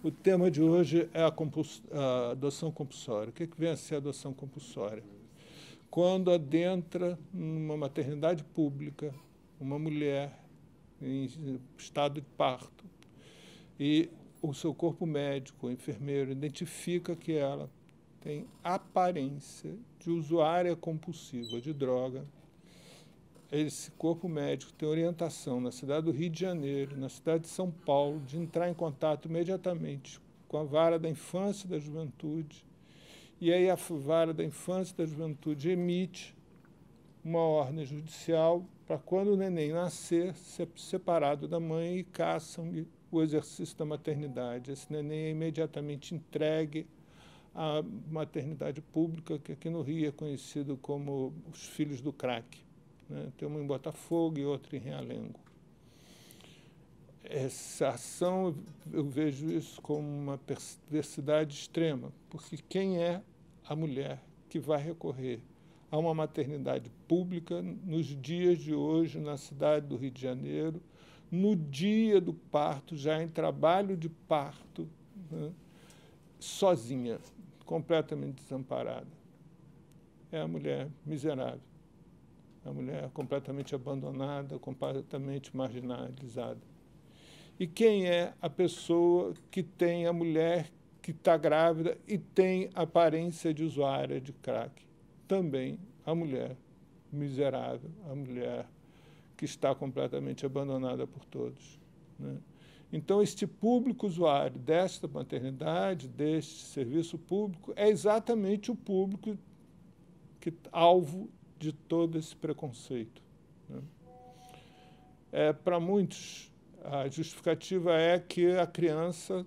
O tema de hoje é a adoção compulsória. O que vem a ser a adoção compulsória? Quando adentra numa maternidade pública uma mulher em estado de parto e o seu corpo médico, o enfermeiro, identifica que ela tem aparência de usuária compulsiva de droga. Esse corpo médico tem orientação na cidade do Rio de Janeiro, na cidade de São Paulo, de entrar em contato imediatamente com a vara da infância e da juventude. E aí a vara da infância e da juventude emite uma ordem judicial para quando o neném nascer, ser separado da mãe e caçam o exercício da maternidade. Esse neném é imediatamente entregue à maternidade pública, que aqui no Rio é conhecido como os Filhos do Crack. Né? Tem uma em Botafogo e outra em Realengo. Essa ação, eu vejo isso como uma perversidade extrema, porque quem é a mulher que vai recorrer a uma maternidade pública nos dias de hoje, na cidade do Rio de Janeiro, no dia do parto, já em trabalho de parto, né? Sozinha, completamente desamparada? É a mulher miserável. A mulher completamente abandonada, completamente marginalizada. E quem é a pessoa que tem a mulher que está grávida e tem aparência de usuária de crack? Também a mulher miserável, a mulher que está completamente abandonada por todos. Né? Então, este público usuário desta maternidade, deste serviço público, é exatamente o público alvo de todo esse preconceito. Né? Para muitos, a justificativa é que a criança,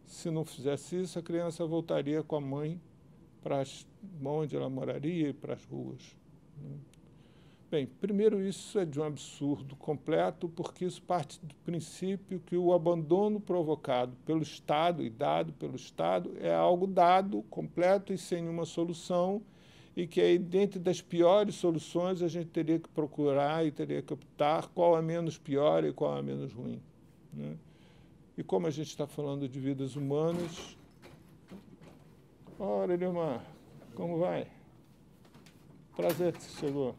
se não fizesse isso, a criança voltaria com a mãe para onde ela moraria e para as ruas. Né? Bem, primeiro, isso é de um absurdo completo, porque isso parte do princípio que o abandono provocado pelo Estado e dado pelo Estado é algo dado, completo e sem nenhuma solução, e que aí, dentro das piores soluções, a gente teria que procurar e teria que optar qual é menos pior e qual é menos ruim. Né? E como a gente está falando de vidas humanas... Ora, Elimar, como vai? Prazer que você chegou.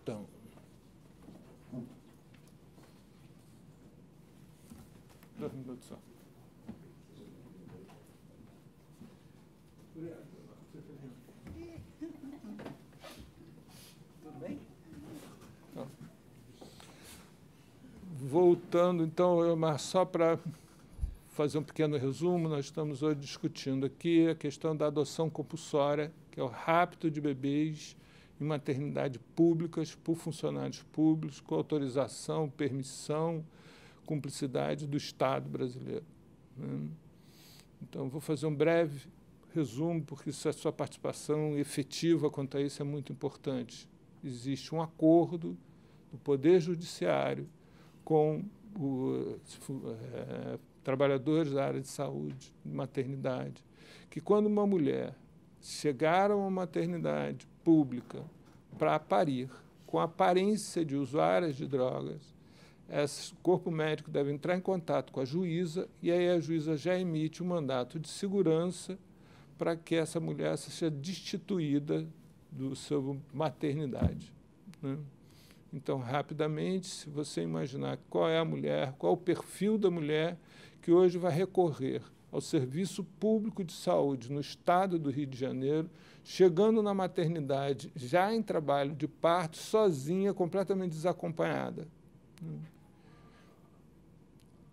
Então... 2 minutos só. Tudo bem? Então, voltando, então, mas só para fazer um pequeno resumo, nós estamos hoje discutindo aqui a questão da adoção compulsória, que é o rapto de bebês em maternidades públicas por funcionários públicos, com autorização, permissão, cumplicidade do Estado brasileiro. Né? Então, vou fazer um breve resumo, porque a sua participação efetiva quanto a isso é muito importante. Existe um acordo do Poder Judiciário com os trabalhadores da área de saúde, de maternidade, que quando uma mulher chegar a uma maternidade pública para parir, com aparência de usuárias de drogas, esse corpo médico deve entrar em contato com a juíza, e aí a juíza já emite um mandato de segurança para que essa mulher seja destituída do seu maternidade. Né? Então, rapidamente, se você imaginar qual é a mulher, qual é o perfil da mulher que hoje vai recorrer ao serviço público de saúde no estado do Rio de Janeiro, chegando na maternidade, já em trabalho de parto, sozinha, completamente desacompanhada.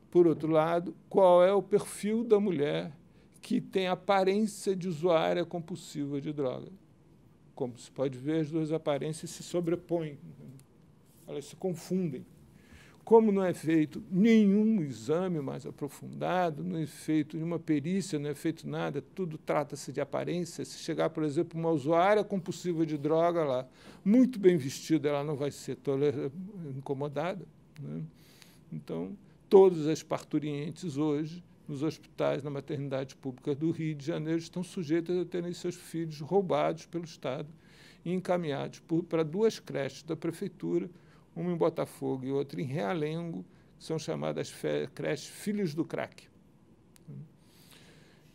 Por outro lado, qual é o perfil da mulher que tem aparência de usuária compulsiva de droga? Como se pode ver, as duas aparências se sobrepõem, elas se confundem. Como não é feito nenhum exame mais aprofundado, não é feito nenhuma perícia, não é feito nada, tudo trata-se de aparência. Se chegar, por exemplo, uma usuária compulsiva de droga lá, muito bem vestida, ela não vai ser incomodada. Né? Então, todas as parturientes hoje, nos hospitais, na maternidade pública do Rio de Janeiro, estão sujeitas a terem seus filhos roubados pelo Estado e encaminhados para 2 creches da prefeitura, uma em Botafogo e outra em Realengo, que são chamadas creches Filhos do Crack.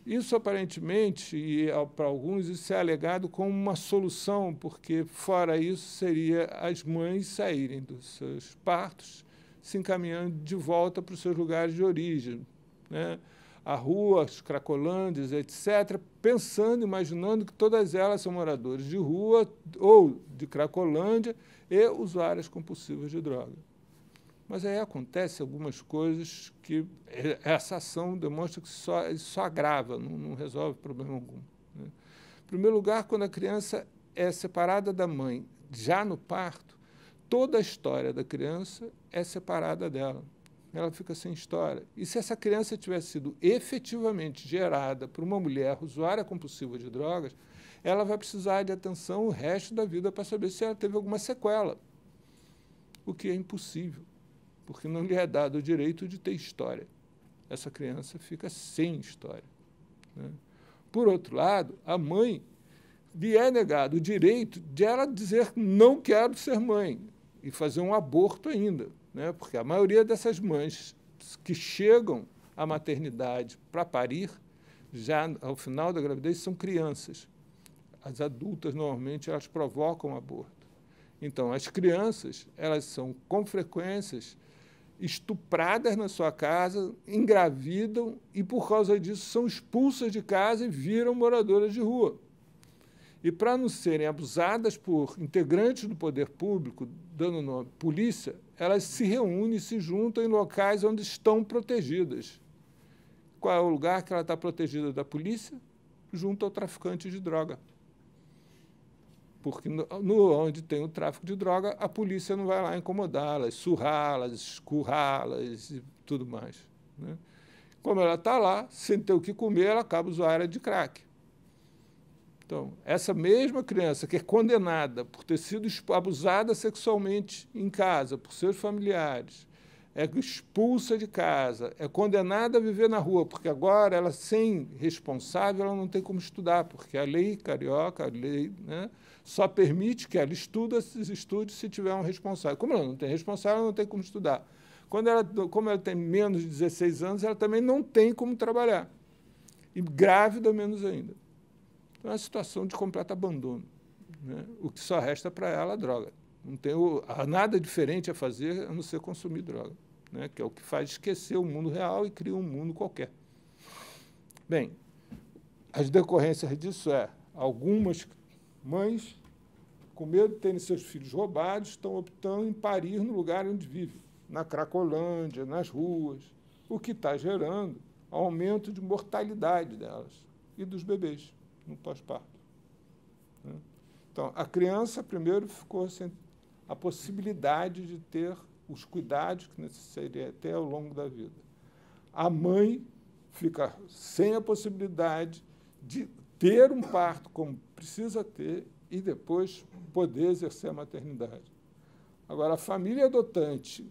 Isso, aparentemente, e para alguns, isso é alegado como uma solução, porque, fora isso, seria as mães saírem dos seus partos, se encaminhando de volta para os seus lugares de origem, né? A rua, as cracolândias, etc., pensando, imaginando que todas elas são moradores de rua ou de cracolândia e usuárias compulsivas de droga. Mas aí acontecem algumas coisas que essa ação demonstra que só agrava, não resolve problema algum, né? Em primeiro lugar, quando a criança é separada da mãe já no parto, toda a história da criança é separada dela. Ela fica sem história. E se essa criança tivesse sido efetivamente gerada por uma mulher usuária compulsiva de drogas, ela vai precisar de atenção o resto da vida para saber se ela teve alguma sequela, o que é impossível, porque não lhe é dado o direito de ter história. Essa criança fica sem história, né? Por outro lado, a mãe lhe é negado o direito de ela dizer não quero ser mãe e fazer um aborto ainda, né? Porque a maioria dessas mães que chegam à maternidade para parir, já ao final da gravidez, são crianças. As adultas, normalmente, elas provocam aborto. Então, as crianças, elas são, com frequências, estupradas na sua casa, engravidam e, por causa disso, são expulsas de casa e viram moradoras de rua. E, para não serem abusadas por integrantes do poder público, dando nome polícia, elas se reúnem, se juntam em locais onde estão protegidas. Qual é o lugar que ela está protegida da polícia? Junto ao traficante de droga. Porque onde tem o tráfico de droga, a polícia não vai lá incomodá-las, surrá-las, escurrá-las e tudo mais, né? Como ela está lá, sem ter o que comer, ela acaba usuária de crack. Então, essa mesma criança que é condenada por ter sido abusada sexualmente em casa por seus familiares, é expulsa de casa, é condenada a viver na rua, porque agora ela, sem responsável, ela não tem como estudar, porque a lei carioca, a lei, né, só permite que ela estude se tiver um responsável. Como ela não tem responsável, ela não tem como estudar. Como ela tem menos de 16 anos, ela também não tem como trabalhar. E grávida, menos ainda. Então, é uma situação de completo abandono, né? O que só resta para ela a droga. Não tem nada diferente a fazer a não ser consumir droga, né? Que é o que faz esquecer o mundo real e cria um mundo qualquer. Bem, as decorrências disso algumas mães, com medo de terem seus filhos roubados, estão optando em parir no lugar onde vivem, na Cracolândia, nas ruas, o que está gerando aumento de mortalidade delas e dos bebês no pós-parto, né? Então, a criança, primeiro, ficou sem a possibilidade de ter os cuidados que necessitaria ter ao longo da vida. A mãe fica sem a possibilidade de ter um parto como precisa ter e depois poder exercer a maternidade. Agora, a família adotante,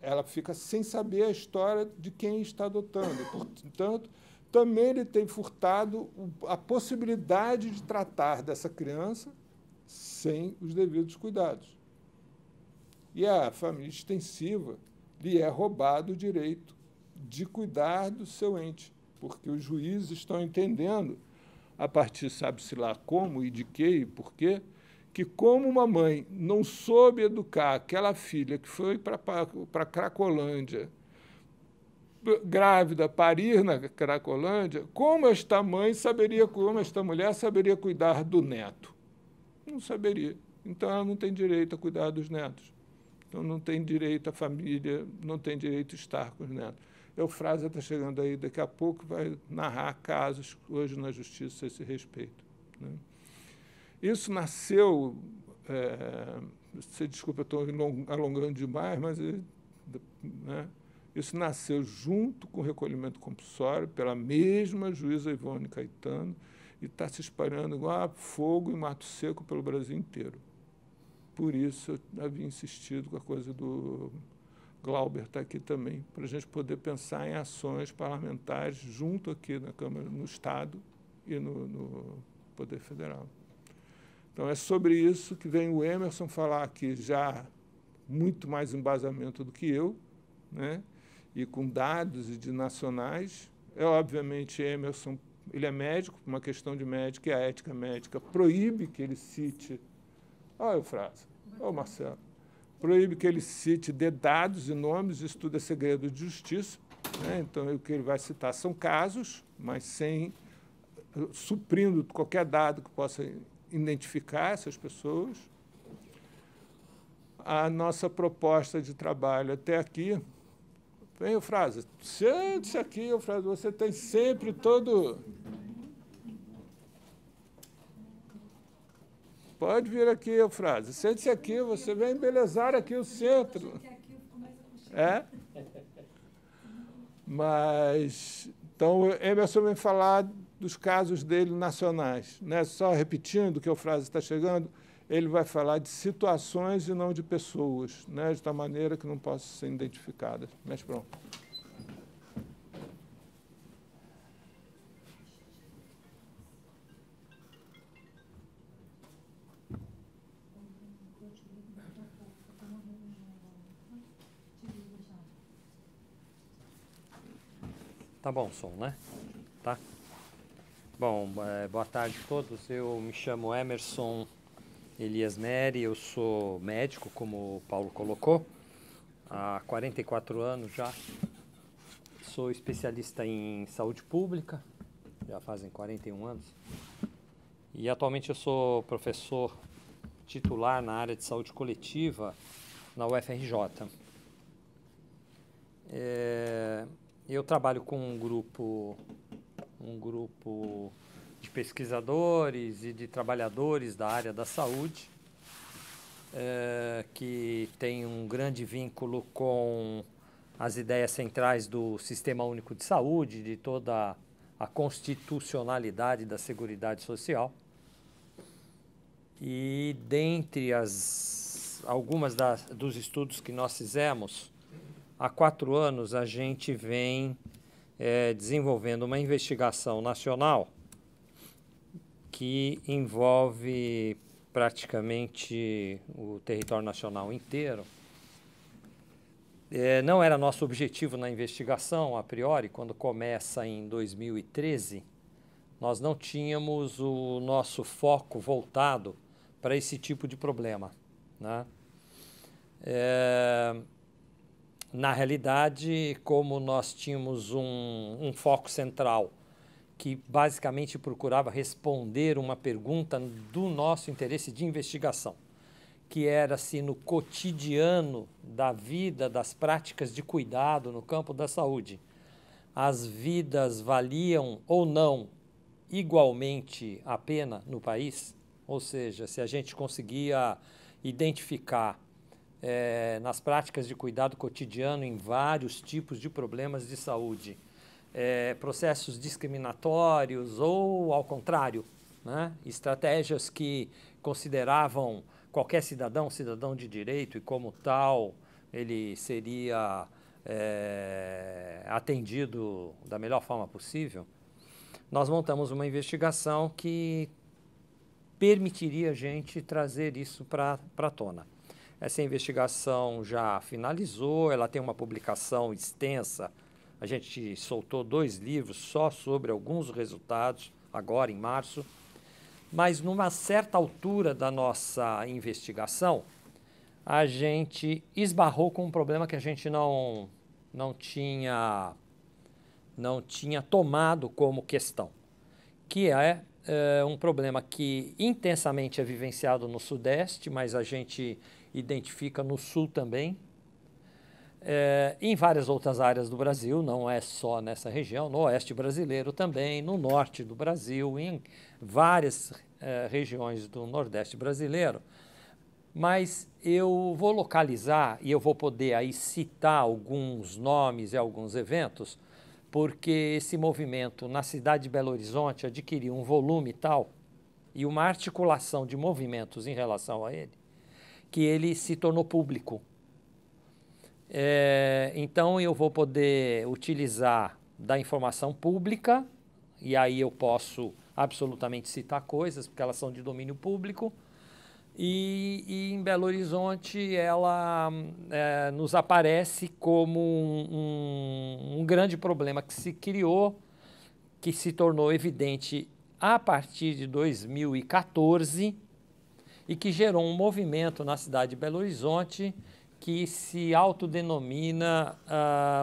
ela fica sem saber a história de quem está adotando. Portanto, também ele tem furtado a possibilidade de tratar dessa criança sem os devidos cuidados. E a família extensiva lhe é roubado o direito de cuidar do seu ente, porque os juízes estão entendendo, a partir, sabe-se lá como e de quê e por quê, que como uma mãe não soube educar aquela filha que foi para a Cracolândia, grávida, parir na Cracolândia, como esta mulher saberia cuidar do neto? Não saberia. Então, ela não tem direito a cuidar dos netos. Então, não tem direito a família, não tem direito a estar com os netos. Eufrásia está chegando aí, daqui a pouco vai narrar casos hoje na justiça a esse respeito, né? Isso nasceu, desculpa, eu estou alongando demais, mas né, isso nasceu junto com o recolhimento compulsório pela mesma juíza Ivone Caetano e está se espalhando igual a fogo e mato seco pelo Brasil inteiro. Por isso, eu havia insistido com a coisa do Glauber está aqui também, para a gente poder pensar em ações parlamentares junto aqui na Câmara, no Estado e no Poder Federal. Então, é sobre isso que vem o Emerson falar aqui já muito mais embasamento do que eu, né? E com dados e de nacionais. Obviamente, Emerson, ele é médico, por uma questão de médico, e a ética médica proíbe que ele cite... Olha, Eufrásio, olha, Marcelo. Proíbe que ele cite, dê dados e nomes, isso tudo é segredo de justiça, né? Então, o que ele vai citar são casos, mas sem suprindo qualquer dado que possa identificar essas pessoas. A nossa proposta de trabalho até aqui... Vem, Eufrásio, sente-se aqui, Eufrásio, você tem sempre todo... Pode vir aqui, Eufrásio, sente-se aqui, você vem embelezar aqui o centro. É? Mas, então, o Emerson vem falar dos casos dele nacionais, né? Só repetindo que o Eufrásio está chegando, ele vai falar de situações e não de pessoas, né? De tal maneira que não possam ser identificadas. Mas pronto. Tá bom o som, né? Tá? Bom, boa tarde a todos. Eu me chamo Emerson Elias Neri, eu sou médico, como o Paulo colocou, há 44 anos já. Sou especialista em saúde pública, já fazem 41 anos. E atualmente eu sou professor titular na área de saúde coletiva na UFRJ. Eu trabalho com um grupo de pesquisadores e de trabalhadores da área da saúde, que tem um grande vínculo com as ideias centrais do Sistema Único de Saúde, de toda a constitucionalidade da Seguridade Social. E dentre algumas dos estudos que nós fizemos, há 4 anos a gente vem desenvolvendo uma investigação nacional que envolve praticamente o território nacional inteiro. Não era nosso objetivo na investigação, a priori, quando começa em 2013, nós não tínhamos o nosso foco voltado para esse tipo de problema, né? Na realidade, como nós tínhamos um foco central que basicamente procurava responder uma pergunta do nosso interesse de investigação, que era se no cotidiano da vida, das práticas de cuidado no campo da saúde, as vidas valiam ou não igualmente a pena no país, ou seja, se a gente conseguia identificar nas práticas de cuidado cotidiano em vários tipos de problemas de saúde, processos discriminatórios ou, ao contrário, né, estratégias que consideravam qualquer cidadão de direito e, como tal, ele seria atendido da melhor forma possível, nós montamos uma investigação que permitiria a gente trazer isso para a tona. Essa investigação já finalizou, ela tem uma publicação extensa. A gente soltou 2 livros só sobre alguns resultados, agora em março. Mas, numa certa altura da nossa investigação, a gente esbarrou com um problema que a gente não tinha tomado como questão, que é um problema que intensamente é vivenciado no Sudeste, mas a gente identifica no Sul também, em várias outras áreas do Brasil, não é só nessa região, no Oeste brasileiro também, no Norte do Brasil, em várias regiões do Nordeste brasileiro. Mas eu vou localizar e eu vou poder aí citar alguns nomes e alguns eventos, porque esse movimento na cidade de Belo Horizonte adquiriu um volume tal e uma articulação de movimentos em relação a ele, que ele se tornou público. Então, eu vou poder utilizar da informação pública, e aí eu posso absolutamente citar coisas, porque elas são de domínio público, E em Belo Horizonte ela nos aparece como um grande problema que se criou, que se tornou evidente a partir de 2014 e que gerou um movimento na cidade de Belo Horizonte que se autodenomina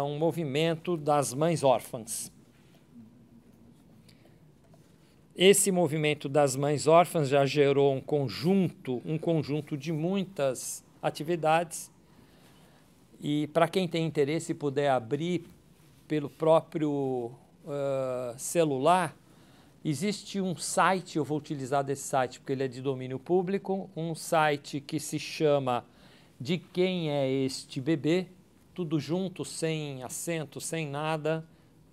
um movimento das mães órfãs. Esse movimento das mães órfãs já gerou um conjunto de muitas atividades, e para quem tem interesse e puder abrir pelo próprio celular, existe um site, eu vou utilizar desse site porque ele é de domínio público, um site que se chama De Quem é Este Bebê, tudo junto, sem acento, sem nada,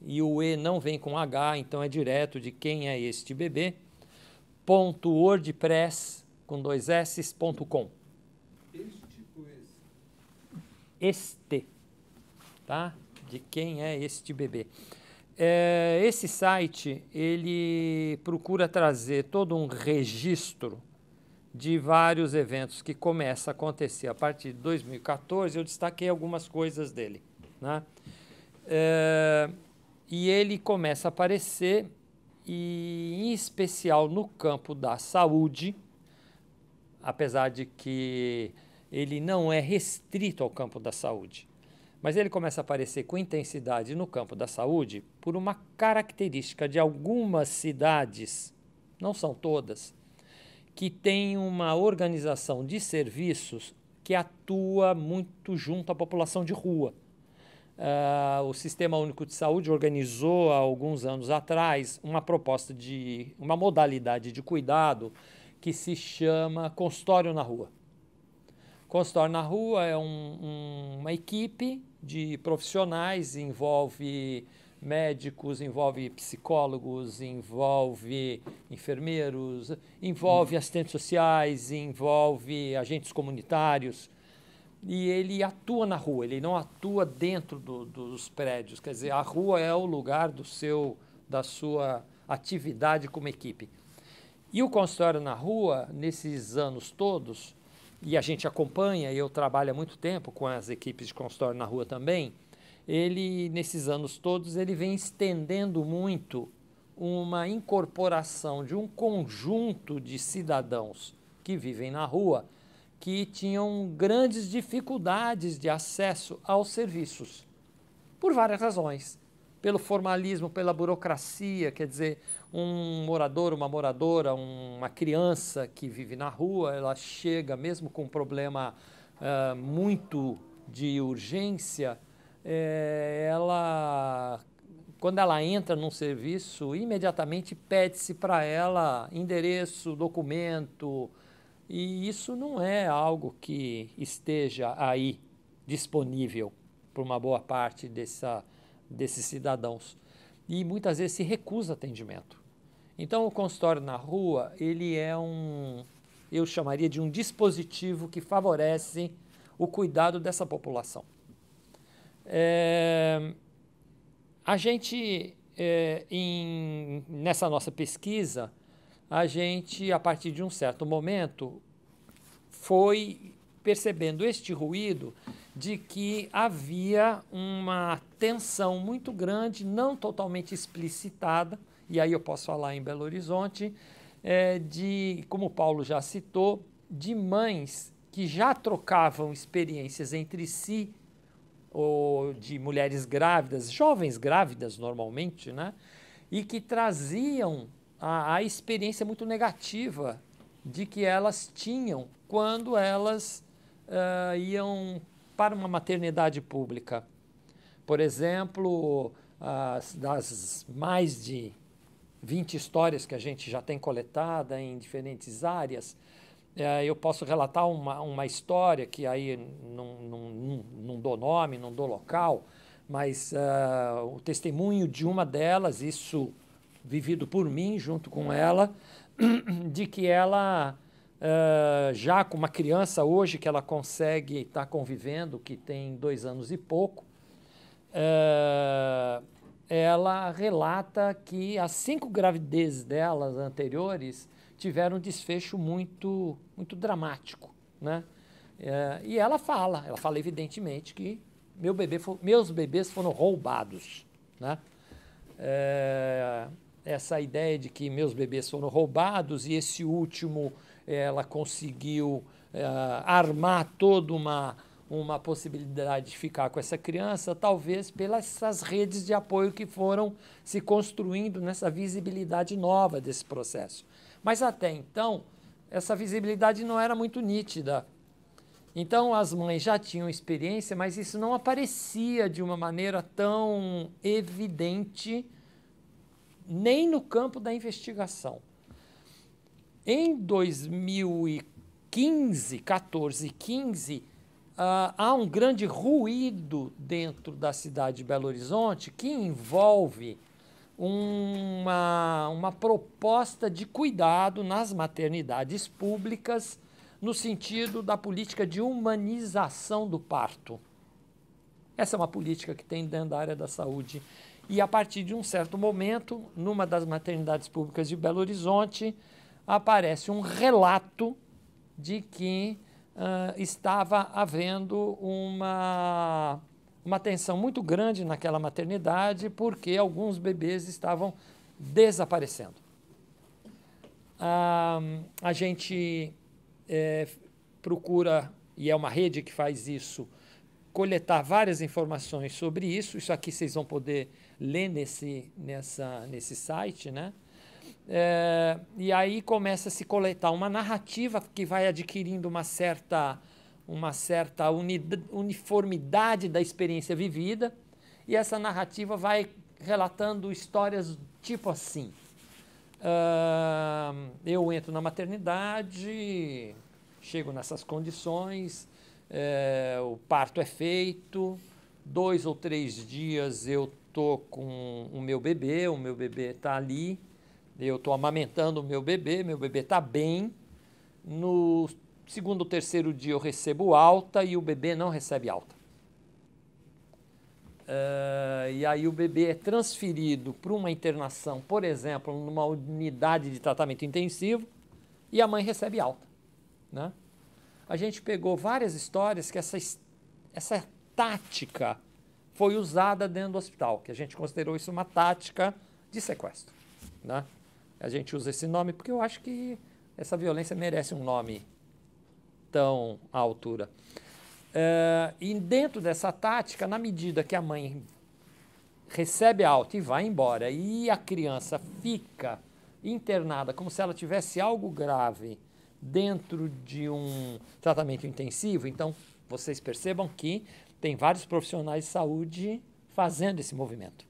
e o E não vem com H, então é direto De Quem é Este Bebê, .wordpress, com 2 S.com. Este, tá? De Quem é Este Bebê. Esse site, ele procura trazer todo um registro de vários eventos que começam a acontecer a partir de 2014, eu destaquei algumas coisas dele, né? E ele começa a aparecer, e em especial no campo da saúde, apesar de que ele não é restrito ao campo da saúde, mas ele começa a aparecer com intensidade no campo da saúde por uma característica de algumas cidades, não são todas, que tem uma organização de serviços que atua muito junto à população de rua. O Sistema Único de Saúde organizou há alguns anos atrás uma modalidade de cuidado que se chama consultório na rua. Consultório na rua é uma equipe de profissionais, envolve médicos, envolve psicólogos, envolve enfermeiros, envolve assistentes sociais, envolve agentes comunitários, e ele atua na rua, ele não atua dentro dos prédios, quer dizer, a rua é o lugar da sua atividade como equipe. E o consultório na rua, nesses anos todos, e a gente acompanha, e eu trabalho há muito tempo com as equipes de consultório na rua também, ele, nesses anos todos, ele vem estendendo muito uma incorporação de um conjunto de cidadãos que vivem na rua, que tinham grandes dificuldades de acesso aos serviços, por várias razões. Pelo formalismo, pela burocracia, quer dizer, um morador, uma moradora, uma criança que vive na rua, ela chega mesmo com um problema muito de urgência, quando ela entra num serviço, imediatamente pede-se para ela endereço, documento, e isso não é algo que esteja aí disponível para uma boa parte desses cidadãos. E muitas vezes se recusa atendimento. Então o consultório na rua, ele é eu chamaria de um dispositivo que favorece o cuidado dessa população. A gente, nessa nossa pesquisa, a gente, a partir de um certo momento, foi percebendo este ruído de que havia uma tensão muito grande, não totalmente explicitada, e aí eu posso falar em Belo Horizonte, como o Paulo já citou, de mães que já trocavam experiências entre si, ou de mulheres grávidas, jovens grávidas normalmente, né? E que traziam a experiência muito negativa de que elas tinham quando elas iam para uma maternidade pública. Por exemplo, das mais de 20 histórias que a gente já tem coletada em diferentes áreas, eu posso relatar uma história que aí não dou nome, não dou local, mas o testemunho de uma delas, isso vivido por mim junto com ela, de que ela, já com uma criança hoje que ela consegue estar convivendo, que tem 2 anos e pouco, ela relata que as 5 gravidezes delas anteriores tiveram um desfecho muito dramático, né? E ela fala evidentemente que meus bebês foram roubados, né? Essa ideia de que meus bebês foram roubados e esse último ela conseguiu armar toda uma possibilidade de ficar com essa criança, talvez pelas redes de apoio que foram se construindo nessa visibilidade nova desse processo. Mas até então, essa visibilidade não era muito nítida. Então, as mães já tinham experiência, mas isso não aparecia de uma maneira tão evidente, nem no campo da investigação. Em 2015, 14 e 15, há um grande ruído dentro da cidade de Belo Horizonte que envolve uma proposta de cuidado nas maternidades públicas no sentido da política de humanização do parto. Essa é uma política que tem dentro da área da saúde. E, a partir de um certo momento, numa das maternidades públicas de Belo Horizonte, aparece um relato de que estava havendo uma tensão muito grande naquela maternidade porque alguns bebês estavam desaparecendo. A gente procura, e é uma rede que faz isso, coletar várias informações sobre isso. Isso aqui vocês vão poder ler nesse site, né? E aí começa a se coletar uma narrativa que vai adquirindo uma certa uniformidade da experiência vivida, e essa narrativa vai relatando histórias tipo assim. Eu entro na maternidade, chego nessas condições, o parto é feito, 2 ou 3 dias eu estou com o meu bebê está ali, eu estou amamentando o meu bebê está bem. No 2º ou 3º dia eu recebo alta e o bebê não recebe alta. E aí o bebê é transferido para uma internação, por exemplo, numa unidade de tratamento intensivo, e a mãe recebe alta, né? A gente pegou várias histórias que essa tática foi usada dentro do hospital, que a gente considerou isso uma tática de sequestro, né? A gente usa esse nome porque eu acho que essa violência merece um nome tão à altura. E dentro dessa tática, na medida que a mãe recebe alta e vai embora e a criança fica internada como se ela tivesse algo grave dentro de um tratamento intensivo, então vocês percebam que tem vários profissionais de saúde fazendo esse movimento,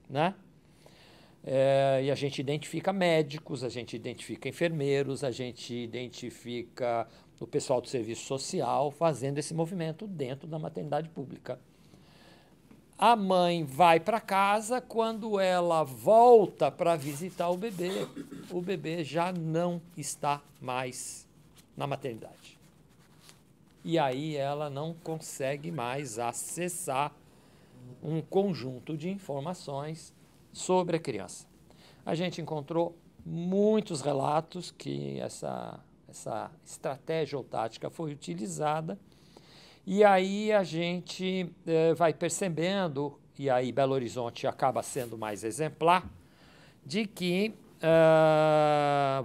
né? E a gente identifica médicos, a gente identifica enfermeiros, a gente identifica o pessoal do serviço social fazendo esse movimento dentro da maternidade pública. A mãe vai para casa, quando ela volta para visitar o bebê já não está mais na maternidade. E aí ela não consegue mais acessar um conjunto de informações sobre a criança. A gente encontrou muitos relatos que essa estratégia ou tática foi utilizada, e aí a gente vai percebendo, e aí Belo Horizonte acaba sendo mais exemplar, de que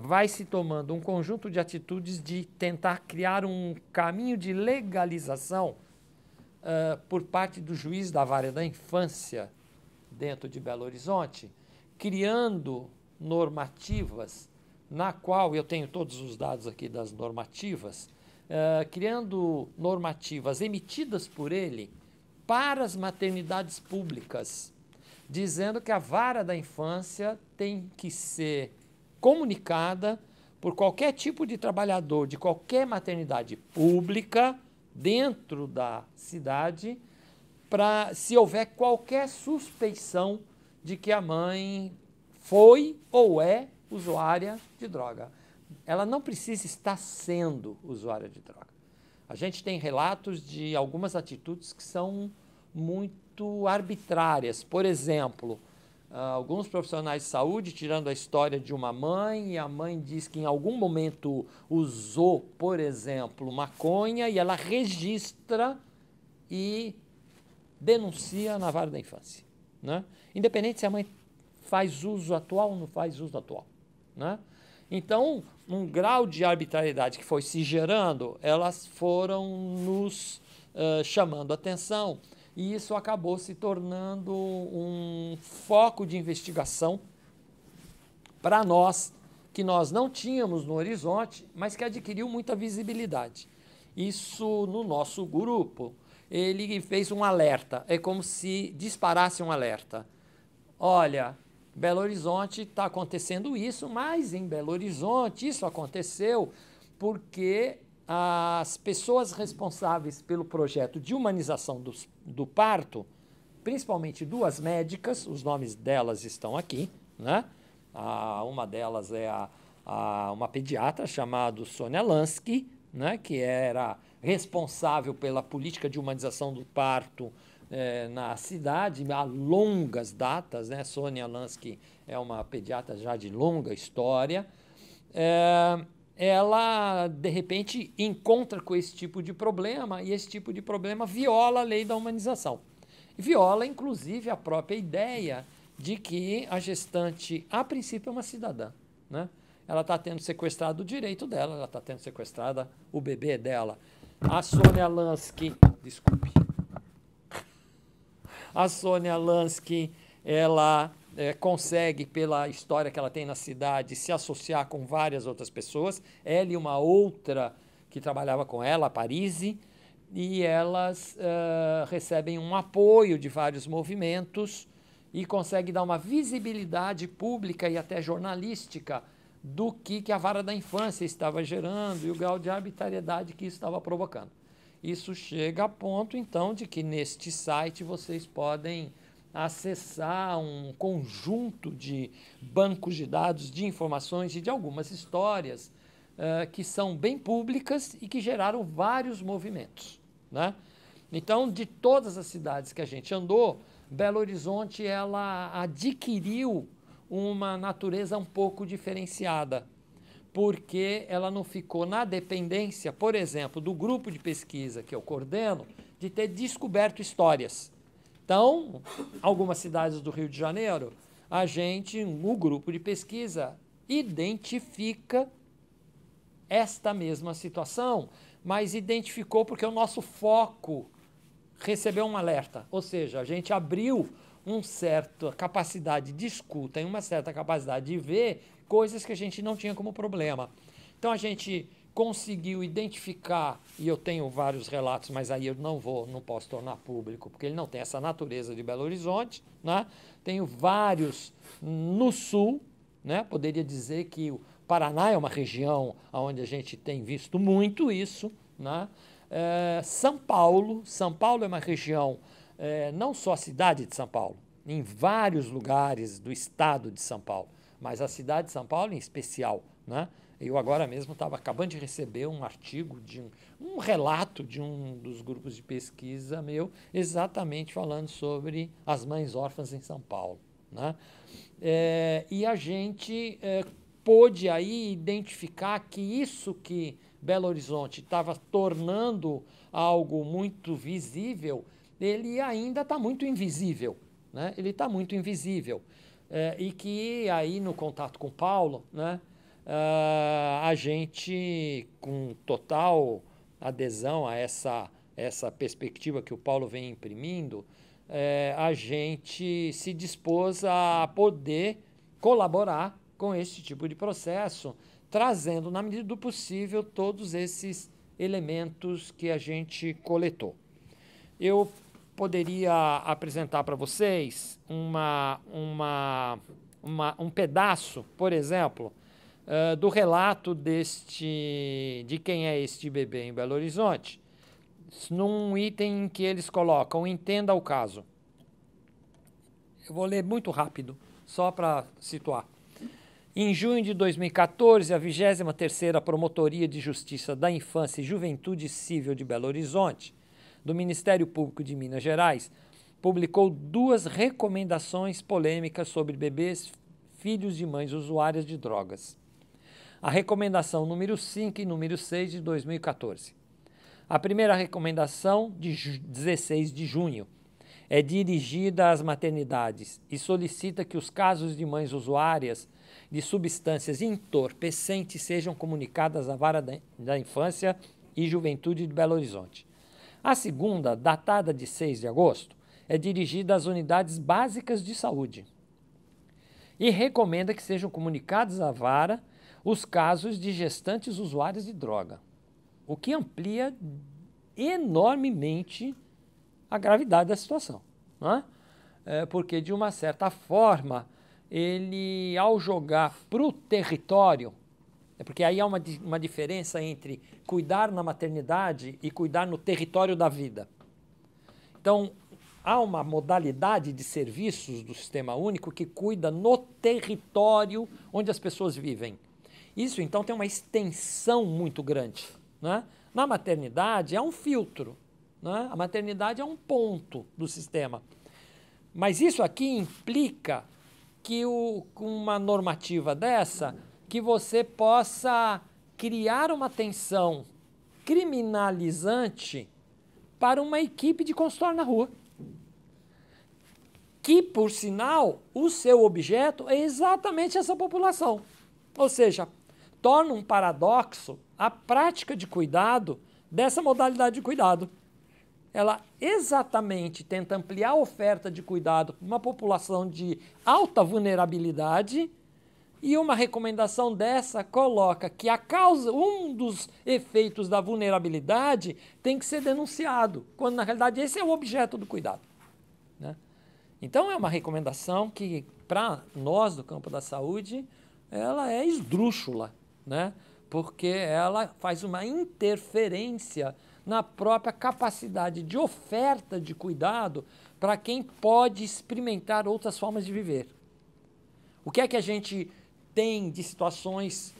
vai se tomando um conjunto de atitudes de tentar criar um caminho de legalização por parte do juiz da vara da infância dentro de Belo Horizonte, criando normativas, na qual eu tenho todos os dados aqui das normativas, criando normativas emitidas por ele para as maternidades públicas, dizendo que a vara da infância tem que ser comunicada por qualquer tipo de trabalhador de qualquer maternidade pública dentro da cidade, para se houver qualquer suspeição de que a mãe foi ou é usuária de droga. Ela não precisa estar sendo usuária de droga. A gente tem relatos de algumas atitudes que são muito arbitrárias. Por exemplo, alguns profissionais de saúde tirando a história de uma mãe, e a mãe diz que em algum momento usou, por exemplo, maconha, e ela registra e denuncia na vara da infância, né? Independente se a mãe faz uso atual ou não faz uso atual, né? Então, um grau de arbitrariedade que foi se gerando, elas foram nos chamando a atenção, e isso acabou se tornando um foco de investigação para nós, que nós não tínhamos no horizonte, mas que adquiriu muita visibilidade. Isso no nosso grupo, ele fez um alerta, é como se disparasse um alerta. Olha, Belo Horizonte está acontecendo isso, mas em Belo Horizonte isso aconteceu porque as pessoas responsáveis pelo projeto de humanização do parto, principalmente duas médicas, os nomes delas estão aqui, né? Uma delas é uma pediatra chamada Sônia Lansky, né? Que era responsável pela política de humanização do parto na cidade, há longas datas, né? Sônia Lansky é uma pediatra já de longa história. Ela, de repente, encontra com esse tipo de problema, e esse tipo de problema viola a lei da humanização. Viola, inclusive, a própria ideia de que a gestante, a princípio, é uma cidadã, né? Ela está tendo sequestrado o direito dela, ela está tendo sequestrada o bebê dela. A Sônia Lansky, desculpe, a Sônia Lansky, ela consegue, pela história que ela tem na cidade, se associar com várias outras pessoas, ela e uma outra que trabalhava com ela, a Parise, e elas recebem um apoio de vários movimentos e conseguem dar uma visibilidade pública e até jornalística do que a vara da infância estava gerando e o grau de arbitrariedade que isso estava provocando. Isso chega a ponto, então, de que neste site vocês podem acessar um conjunto de bancos de dados, de informações e de algumas histórias que são bem públicas e que geraram vários movimentos, né? Então, de todas as cidades que a gente andou, Belo Horizonte ela adquiriu uma natureza um pouco diferenciada, porque ela não ficou na dependência, por exemplo, do grupo de pesquisa que eu coordeno, de ter descoberto histórias. Então, algumas cidades do Rio de Janeiro, o grupo de pesquisa, identifica esta mesma situação, mas identificou porque o nosso foco recebeu um alerta, ou seja, a gente abriu uma certa capacidade de escuta e uma certa capacidade de ver coisas que a gente não tinha como problema. Então a gente conseguiu identificar, e eu tenho vários relatos, mas aí eu não posso tornar público, porque ele não tem essa natureza de Belo Horizonte, né? Tenho vários no sul, né? Poderia dizer que o Paraná é uma região onde a gente tem visto muito isso, né? São Paulo é uma região, não só a cidade de São Paulo, em vários lugares do estado de São Paulo, mas a cidade de São Paulo em especial, né? Eu agora mesmo estava acabando de receber um artigo, um relato de um dos grupos de pesquisa meu, exatamente falando sobre as mães órfãs em São Paulo, né? E a gente pôde aí identificar que isso que Belo Horizonte estava tornando algo muito visível, ele ainda está muito invisível, né? Ele está muito invisível. E que aí no contato com o Paulo, né, a gente, com total adesão a essa perspectiva que o Paulo vem imprimindo, a gente se dispôs a poder colaborar com esse tipo de processo, trazendo, na medida do possível, todos esses elementos que a gente coletou. Eu poderia apresentar para vocês um pedaço, por exemplo, do relato de quem é este bebê em Belo Horizonte, num item em que eles colocam, entenda o caso. Eu vou ler muito rápido, só para situar. Em junho de 2014, a 23ª Promotoria de Justiça da Infância e Juventude Civil de Belo Horizonte, do Ministério Público de Minas Gerais, publicou 2 recomendações polêmicas sobre bebês filhos de mães usuárias de drogas. A recomendação número 5 e número 6 de 2014. A primeira recomendação, de 16 de junho, é dirigida às maternidades e solicita que os casos de mães usuárias de substâncias entorpecentes sejam comunicadas à Vara da Infância e Juventude de Belo Horizonte. A segunda, datada de 6 de agosto, é dirigida às unidades básicas de saúde e recomenda que sejam comunicados à Vara os casos de gestantes usuárias de droga, o que amplia enormemente a gravidade da situação, não é? Porque, de uma certa forma, ele, ao jogar para o território, porque aí há uma diferença entre cuidar na maternidade e cuidar no território da vida. Então, há uma modalidade de serviços do Sistema Único que cuida no território onde as pessoas vivem. Isso, então, tem uma extensão muito grande, né? Na maternidade, é um filtro, né? A maternidade é um ponto do sistema. Mas isso aqui implica que uma normativa dessa, que você possa criar uma tensão criminalizante para uma equipe de consultório na rua. Que, por sinal, o seu objeto é exatamente essa população. Ou seja, torna um paradoxo a prática de cuidado dessa modalidade de cuidado. Ela exatamente tenta ampliar a oferta de cuidado para uma população de alta vulnerabilidade, e uma recomendação dessa coloca que um dos efeitos da vulnerabilidade tem que ser denunciado, quando na realidade esse é o objeto do cuidado, né? Então é uma recomendação que, para nós do campo da saúde, ela é esdrúxula, né? Porque ela faz uma interferência na própria capacidade de oferta de cuidado para quem pode experimentar outras formas de viver. O que é que a gente tem de situações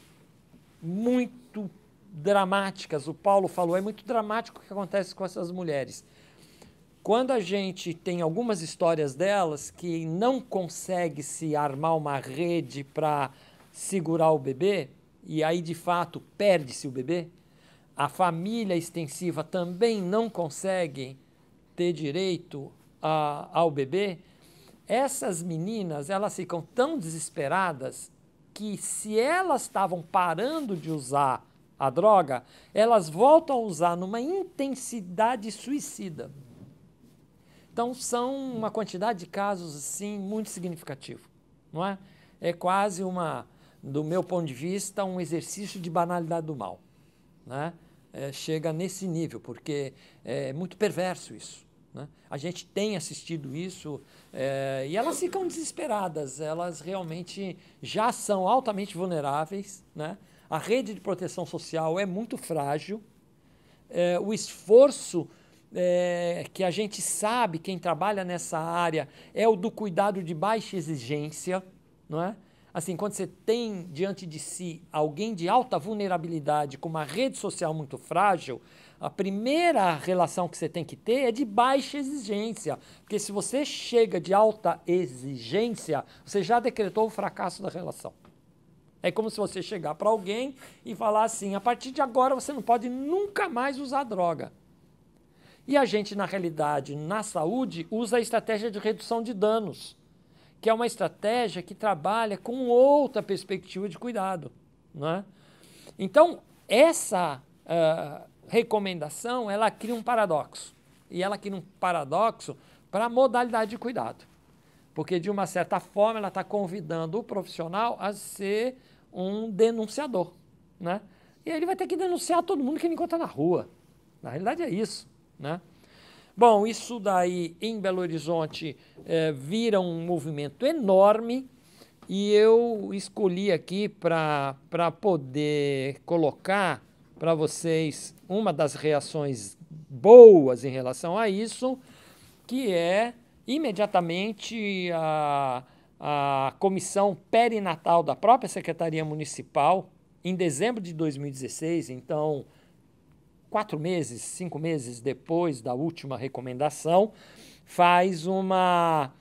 muito dramáticas? O Paulo falou, é muito dramático o que acontece com essas mulheres. Quando a gente tem algumas histórias delas que não consegue se armar uma rede para segurar o bebê, e aí de fato perde-se o bebê, a família extensiva também não consegue ter direito ao bebê, essas meninas, elas ficam tão desesperadas que, se elas estavam parando de usar a droga, elas voltam a usar numa intensidade suicida. Então, são uma quantidade de casos, assim, muito significativo, não é? É quase do meu ponto de vista, um exercício de banalidade do mal, né? Chega nesse nível, porque é muito perverso isso, né? A gente tem assistido isso, e elas ficam desesperadas, elas realmente já são altamente vulneráveis, né? A rede de proteção social é muito frágil, o esforço que a gente sabe, quem trabalha nessa área, é o do cuidado de baixa exigência, não é? Assim, quando você tem diante de si alguém de alta vulnerabilidade com uma rede social muito frágil, a primeira relação que você tem que ter é de baixa exigência, porque se você chega de alta exigência, você já decretou o fracasso da relação. É como se você chegar para alguém e falar assim, a partir de agora você não pode nunca mais usar droga. E a gente, na realidade, na saúde, usa a estratégia de redução de danos, que é uma estratégia que trabalha com outra perspectiva de cuidado, não é? Então, essa recomendação, ela cria um paradoxo. E ela cria um paradoxo para a modalidade de cuidado. Porque, de uma certa forma, ela está convidando o profissional a ser um denunciador, né? E ele vai ter que denunciar todo mundo que ele encontra na rua. Na realidade é isso, né? Bom, isso daí em Belo Horizonte vira um movimento enorme, e eu escolhi aqui para poder colocar para vocês uma das reações boas em relação a isso, que é imediatamente a comissão perinatal da própria Secretaria Municipal, em dezembro de 2016, então 4 meses, 5 meses depois da última recomendação, faz uma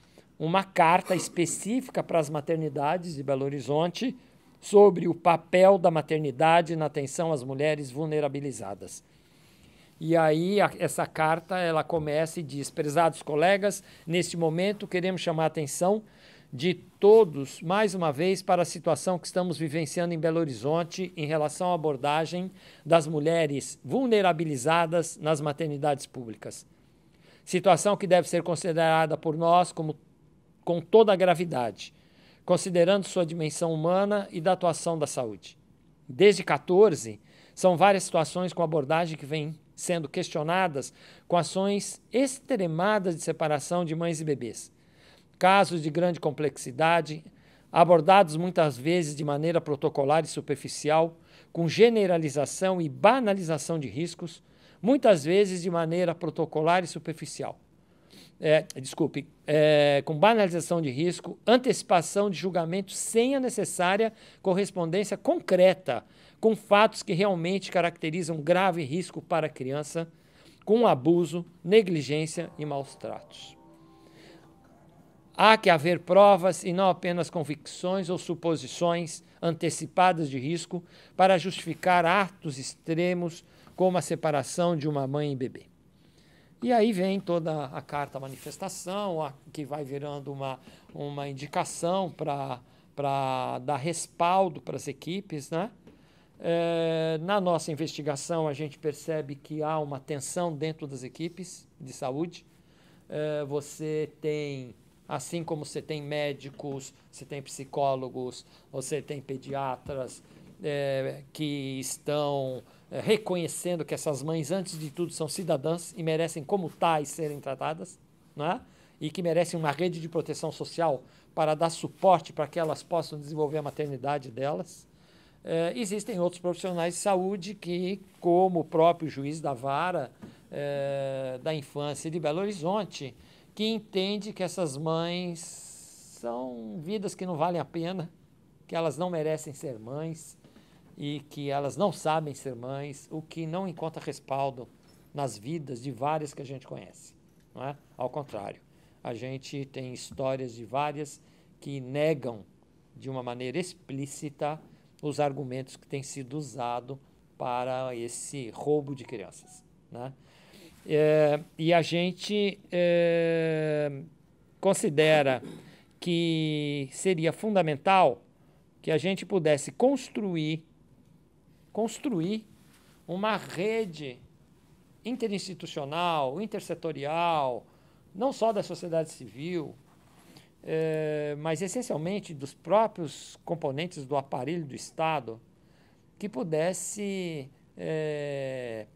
carta específica para as maternidades de Belo Horizonte sobre o papel da maternidade na atenção às mulheres vulnerabilizadas. E aí essa carta ela começa e diz: prezados colegas, neste momento queremos chamar a atenção de todos, mais uma vez, para a situação que estamos vivenciando em Belo Horizonte em relação à abordagem das mulheres vulnerabilizadas nas maternidades públicas. Situação que deve ser considerada por nós com toda a gravidade, considerando sua dimensão humana e da atuação da saúde. Desde 14, são várias situações com abordagem que vêm sendo questionadas com ações extremadas de separação de mães e bebês. Casos de grande complexidade, abordados muitas vezes de maneira protocolar e superficial, com generalização e banalização de riscos, muitas vezes de maneira protocolar e superficial. Com banalização de risco, antecipação de julgamento sem a necessária correspondência concreta com fatos que realmente caracterizam grave risco para a criança, com abuso, negligência e maus tratos. Há que haver provas e não apenas convicções ou suposições antecipadas de risco para justificar atos extremos como a separação de uma mãe e bebê. E aí vem toda a carta manifestação, que vai virando uma indicação para dar respaldo para as equipes, né? Na nossa investigação, a gente percebe que há uma tensão dentro das equipes de saúde. Você tem, assim como você tem médicos, você tem psicólogos, você tem pediatras que estão reconhecendo que essas mães, antes de tudo, são cidadãs e merecem, como tais, serem tratadas, né? E que merecem uma rede de proteção social para dar suporte para que elas possam desenvolver a maternidade delas. Existem outros profissionais de saúde que, como o próprio juiz da vara da infância de Belo Horizonte, que entende que essas mães são vidas que não valem a pena, que elas não merecem ser mães e que elas não sabem ser mães, o que não encontra respaldo nas vidas de várias que a gente conhece, não é? Ao contrário, a gente tem histórias de várias que negam de uma maneira explícita os argumentos que têm sido usados para esse roubo de crianças, né? E a gente considera que seria fundamental que a gente pudesse construir uma rede interinstitucional, intersetorial, não só da sociedade civil, mas essencialmente dos próprios componentes do aparelho do Estado, que pudesse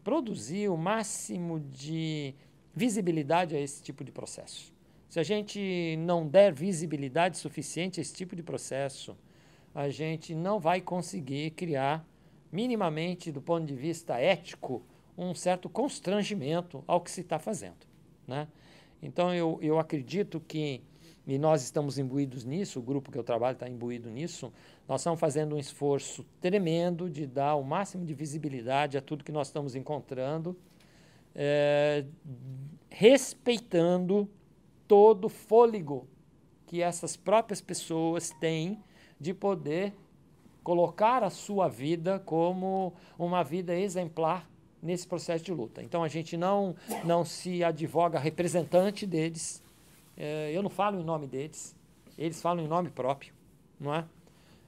produzir o máximo de visibilidade a esse tipo de processo. Se a gente não der visibilidade suficiente a esse tipo de processo, a gente não vai conseguir criar minimamente, do ponto de vista ético, um certo constrangimento ao que se está fazendo, né? Então, eu acredito que, e nós estamos imbuídos nisso, o grupo que eu trabalho está imbuído nisso, nós estamos fazendo um esforço tremendo de dar o máximo de visibilidade a tudo que nós estamos encontrando, respeitando todo o fôlego que essas próprias pessoas têm de poder colocar a sua vida como uma vida exemplar nesse processo de luta. Então, a gente não se advoga representante deles, eu não falo em nome deles, eles falam em nome próprio, não é?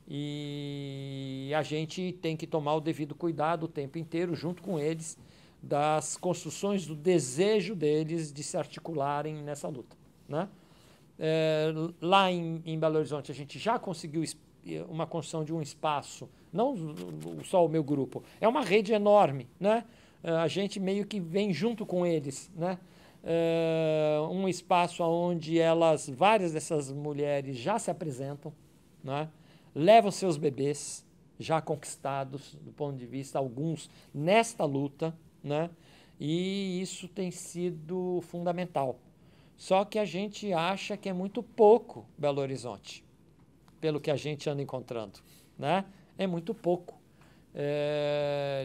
E a gente tem que tomar o devido cuidado o tempo inteiro, junto com eles, das construções do desejo deles de se articularem nessa luta, né? Lá em Belo Horizonte, a gente já conseguiu uma construção de um espaço, não só o meu grupo, é uma rede enorme, né? A gente meio que vem junto com eles, né? Um espaço onde várias dessas mulheres já se apresentam, né? Levam seus bebês já conquistados, do ponto de vista, alguns, nesta luta, né? E isso tem sido fundamental. Só que a gente acha que é muito pouco Belo Horizonte, pelo que a gente anda encontrando, né? É muito pouco.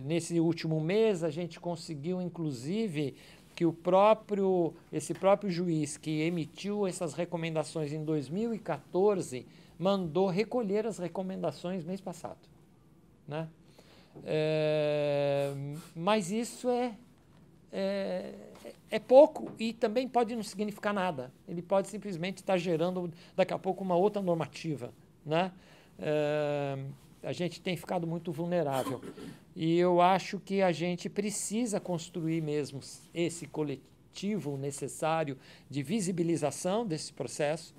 Nesse último mês, a gente conseguiu, inclusive, que esse próprio juiz que emitiu essas recomendações em 2014 mandou recolher as recomendações mês passado, né? Mas isso é pouco e também pode não significar nada. Ele pode simplesmente estar gerando daqui a pouco uma outra normativa, né? A gente tem ficado muito vulnerável. E eu acho que a gente precisa construir mesmo esse coletivo necessário de visibilização desse processo,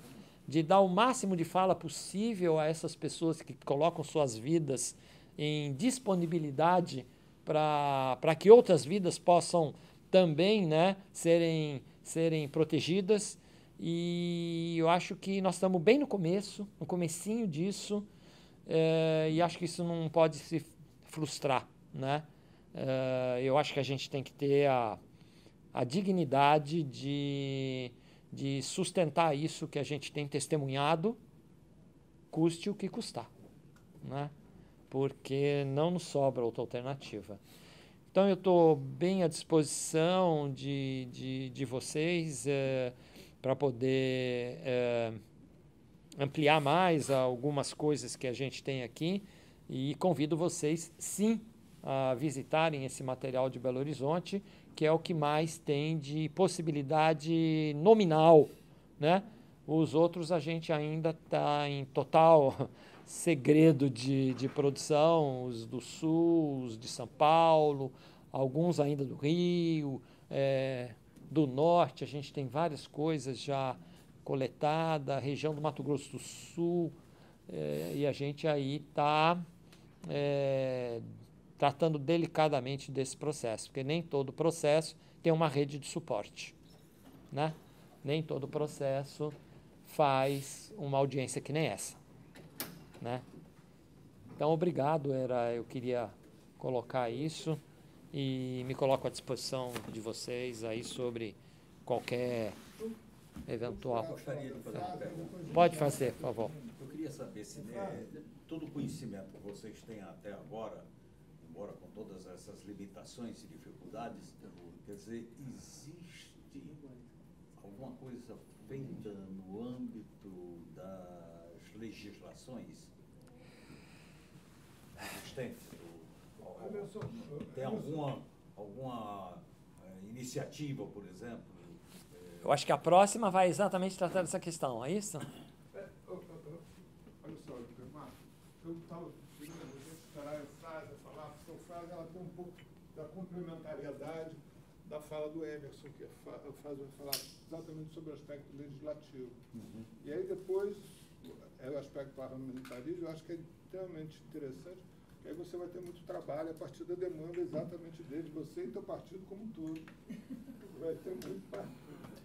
de dar o máximo de fala possível a essas pessoas que colocam suas vidas em disponibilidade para que outras vidas possam também, né, serem protegidas. E eu acho que nós estamos bem no comecinho disso, e acho que isso não pode se frustrar, né? Eu acho que a gente tem que ter a dignidade de sustentar isso que a gente tem testemunhado, custe o que custar, né? Porque não nos sobra outra alternativa. Então, eu estou bem à disposição de vocês para poder ampliar mais algumas coisas que a gente tem aqui e convido vocês, sim, a visitarem esse material de Belo Horizonte, que é o que mais tem de possibilidade nominal, né? Os outros a gente ainda está em total segredo de produção, os do Sul, os de São Paulo, alguns ainda do Rio, do Norte, a gente tem várias coisas já coletadas, região do Mato Grosso do Sul, e a gente aí está tratando delicadamente desse processo, porque nem todo processo tem uma rede de suporte, né? Nem todo processo faz uma audiência que nem essa, né? Então, obrigado, eu queria colocar isso e me coloco à disposição de vocês aí sobre qualquer eventual. Gostaria de fazer uma pergunta. Pode fazer, por favor. Eu queria saber se todo o conhecimento que vocês têm até agora, embora com todas essas limitações e dificuldades, quer dizer, existe alguma coisa feita no âmbito das legislações existentes? Tem alguma iniciativa, por exemplo? Eu acho que a próxima vai exatamente tratar dessa questão, é isso? Olha só, Marcos, eu estava esperando a gente esperar a frase, falar, a sua frase ela tem um pouco da complementariedade da fala do Emerson, que a frase vai falar exatamente sobre o aspecto legislativo. Uhum. E aí depois, o aspecto parlamentarismo, eu acho que é extremamente interessante, porque aí você vai ter muito trabalho a partir da demanda exatamente dele, você e teu partido como um todo. Vai ter muito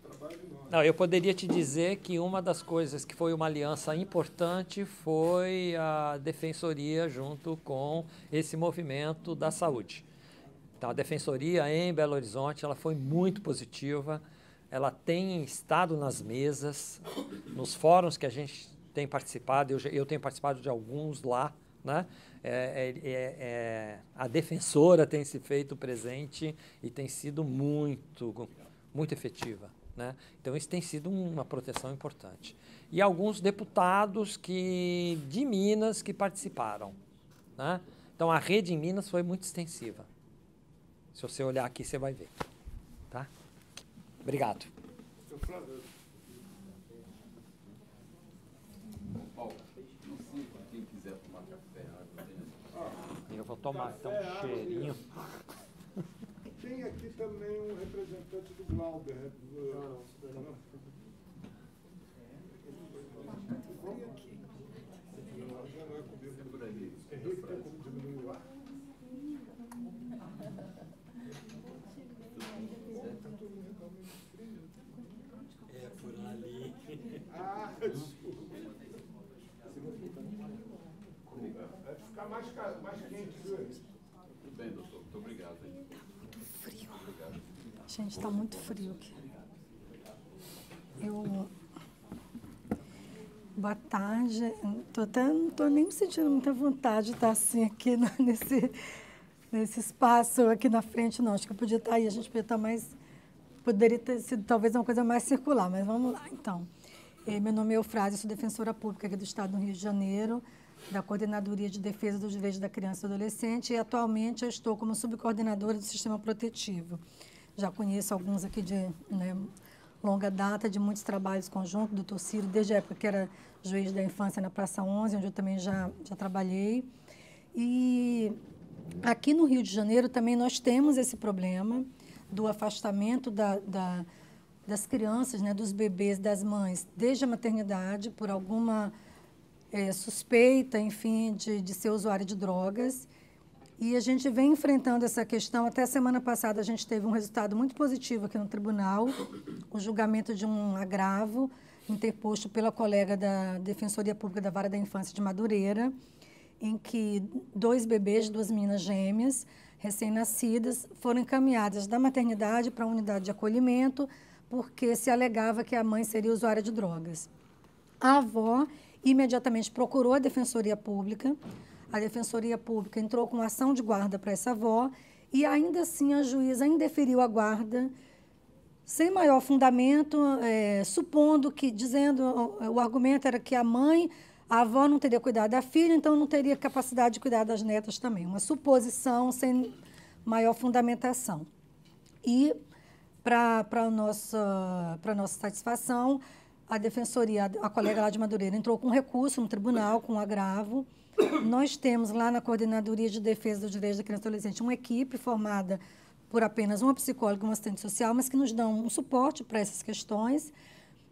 trabalho enorme. Não, eu poderia te dizer que uma das coisas que foi uma aliança importante foi a Defensoria junto com esse movimento da saúde. Então, a Defensoria em Belo Horizonte, ela foi muito positiva, ela tem estado nas mesas, nos fóruns que a gente tem participado, eu tenho participado de alguns lá, né? A defensora tem se feito presente e tem sido muito efetiva, né? Então, isso tem sido uma proteção importante. E alguns deputados de Minas que participaram, né? Então, a rede em Minas foi muito extensiva. Se você olhar aqui, você vai ver. Tá? Obrigado. Paulo, não sei quem quiser tomar café, eu vou tomar então um cheirinho. Tem aqui também um representante do Glauber. Henrique, tem como diminuir o ar? Por ali. Ah, desculpa. Vai ficar mais quente, viu? Tudo bem, doutor. Muito obrigado. Frio. Obrigado. Gente, está muito frio aqui. Boa tarde. Não estou nem me sentindo muita vontade de estar assim aqui nesse espaço aqui na frente, não. Acho que eu podia estar aí, a gente podia estar mais... Poderia ter sido talvez uma coisa mais circular, mas vamos lá, então. Meu nome é Eufrásia, sou defensora pública aqui do Estado do Rio de Janeiro, da Coordenadoria de Defesa dos Direitos da Criança e do Adolescente, e atualmente eu estou como subcoordenadora do Sistema Protetivo. Já conheço alguns aqui de longa data, de muitos trabalhos conjuntos, do Ciro, desde a época que era juiz da infância na Praça 11, onde eu também já trabalhei. E aqui no Rio de Janeiro também nós temos esse problema do afastamento das crianças, dos bebês, das mães, desde a maternidade, por alguma suspeita, enfim, de ser usuário de drogas. E a gente vem enfrentando essa questão. Até a semana passada a gente teve um resultado muito positivo aqui no tribunal, o julgamento de um agravo interposto pela colega da Defensoria Pública da Vara da Infância de Madureira, em que 2 bebês, 2 meninas gêmeas, recém-nascidas, foram encaminhadas da maternidade para a unidade de acolhimento, porque se alegava que a mãe seria usuária de drogas. A avó imediatamente procurou a Defensoria Pública. A Defensoria Pública entrou com ação de guarda para essa avó e, ainda assim, a juíza indeferiu a guarda, sem maior fundamento, supondo que, o argumento era que a avó não teria cuidado da filha, então não teria capacidade de cuidar das netas também. Uma suposição sem maior fundamentação. E, para a nossa satisfação, a Defensoria, a colega lá de Madureira, entrou com recurso no tribunal, com agravo. Nós temos lá na Coordenadoria de Defesa dos Direitos da Criança e do Adolescente uma equipe formada por apenas uma psicóloga e uma assistente social, mas que nos dão um suporte para essas questões.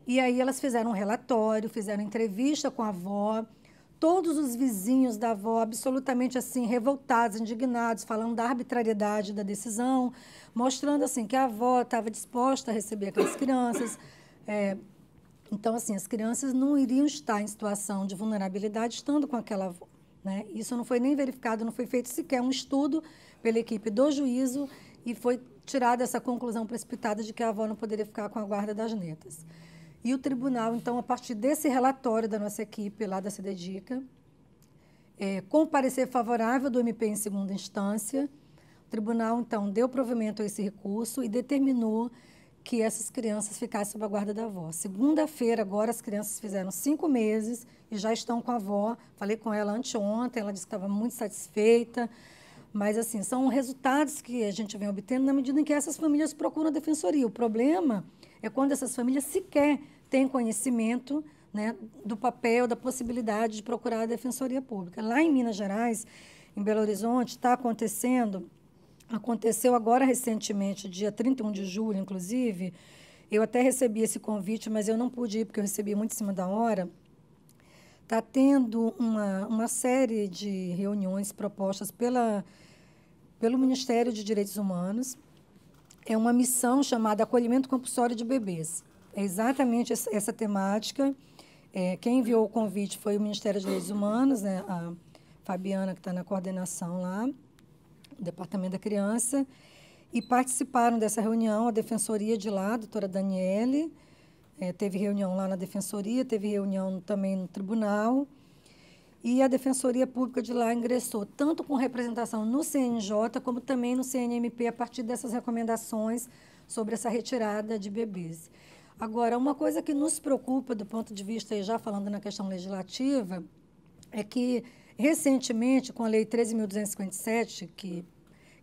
E aí elas fizeram um relatório, fizeram entrevista com a avó, todos os vizinhos da avó absolutamente assim revoltados, indignados, falando da arbitrariedade da decisão, mostrando assim que a avó estava disposta a receber aquelas crianças. Então, assim, as crianças não iriam estar em situação de vulnerabilidade estando com aquela avó. Isso não foi nem verificado, não foi feito sequer um estudo pela equipe do juízo e foi tirada essa conclusão precipitada de que a avó não poderia ficar com a guarda das netas. E o tribunal, então, a partir desse relatório da nossa equipe lá da CDDICA, com o parecer favorável do MP em segunda instância, o tribunal, então, deu provimento a esse recurso e determinou que essas crianças ficassem sob a guarda da avó. Segunda-feira, agora, as crianças fizeram 5 meses e já estão com a avó. Falei com ela anteontem, ela disse que estava muito satisfeita. Mas, assim, são resultados que a gente vem obtendo na medida em que essas famílias procuram a defensoria. O problema é quando essas famílias sequer têm conhecimento do papel, da possibilidade de procurar a Defensoria Pública. Lá em Minas Gerais, em Belo Horizonte, aconteceu agora recentemente, dia 31 de julho, inclusive, eu até recebi esse convite, mas eu não pude ir porque eu recebi muito em cima da hora. Está tendo uma série de reuniões propostas pelo Ministério de Direitos Humanos. É uma missão chamada Acolhimento Compulsório de Bebês. É exatamente essa temática. Quem enviou o convite foi o Ministério dos Direitos Humanos, a Fabiana, que está na coordenação lá, do Departamento da Criança, e participaram dessa reunião a Defensoria de lá, a doutora Daniele, teve reunião lá na Defensoria, teve reunião também no Tribunal, e a Defensoria Pública de lá ingressou tanto com representação no CNJ, como também no CNMP, a partir dessas recomendações sobre essa retirada de bebês. Agora, uma coisa que nos preocupa do ponto de vista, já falando na questão legislativa, é que, recentemente, com a Lei 13.257, que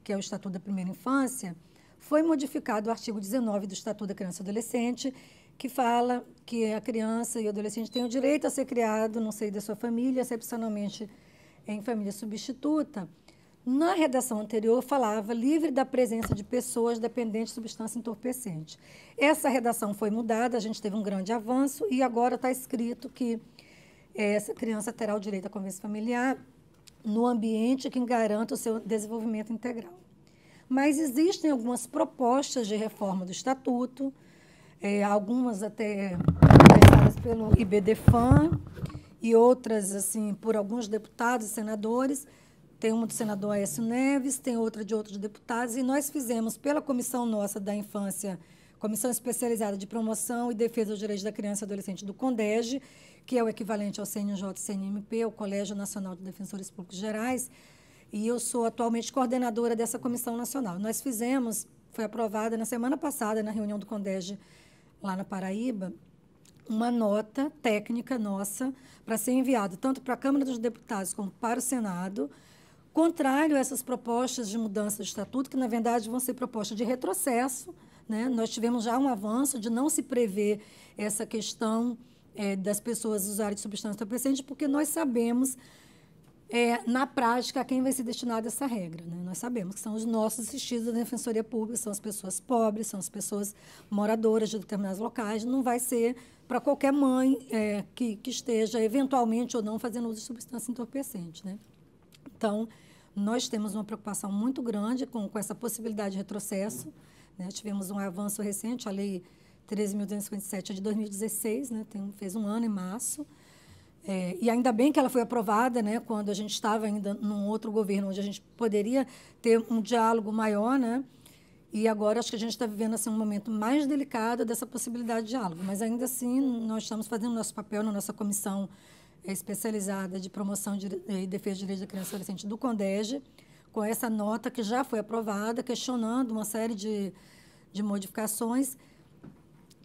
é o Estatuto da Primeira Infância, foi modificado o artigo 19 do Estatuto da Criança e do Adolescente, que fala que a criança e o adolescente têm o direito a ser criado no seio da sua família, excepcionalmente em família substituta. Na redação anterior, falava livre da presença de pessoas dependentes de substância entorpecente. Essa redação foi mudada, a gente teve um grande avanço, e agora está escrito que essa criança terá o direito à convivência familiar no ambiente que garanta o seu desenvolvimento integral. Mas existem algumas propostas de reforma do Estatuto, algumas até pensadas pelo IBDFAM e outras assim por alguns deputados e senadores. Tem uma do senador Aécio Neves, tem outra de outros deputados, e nós fizemos pela comissão nossa da infância, Comissão Especializada de Promoção e Defesa dos Direitos da Criança e Adolescente do CONDEG, que é o equivalente ao CNJ e CNMP, o Colégio Nacional de Defensores Públicos Gerais, e eu sou atualmente coordenadora dessa comissão nacional. Nós fizemos, foi aprovada na semana passada, na reunião do CONDEG, lá na Paraíba, uma nota técnica nossa para ser enviada tanto para a Câmara dos Deputados como para o Senado, contrário a essas propostas de mudança do estatuto, que, na verdade, vão ser propostas de retrocesso, né? Nós tivemos já um avanço de não se prever essa questão das pessoas usarem de substância entorpecente, porque nós sabemos, na prática, a quem vai ser destinada essa regra, né? Nós sabemos que são os nossos assistidos da Defensoria Pública, são as pessoas pobres, são as pessoas moradoras de determinados locais, não vai ser para qualquer mãe que esteja, eventualmente ou não, fazendo uso de substância entorpecente, né? Então, nós temos uma preocupação muito grande com essa possibilidade de retrocesso, né? Tivemos um avanço recente, a Lei 13.257 é de 2016, né? Fez um ano em março, e ainda bem que ela foi aprovada, né? Quando a gente estava ainda num outro governo, onde a gente poderia ter um diálogo maior, né? E agora acho que a gente está vivendo assim, um momento mais delicado dessa possibilidade de diálogo, mas ainda assim nós estamos fazendo nosso papel na nossa comissão especializada de promoção e defesa de direitos da criança e adolescente do CONDEG, com essa nota que já foi aprovada, questionando uma série de modificações.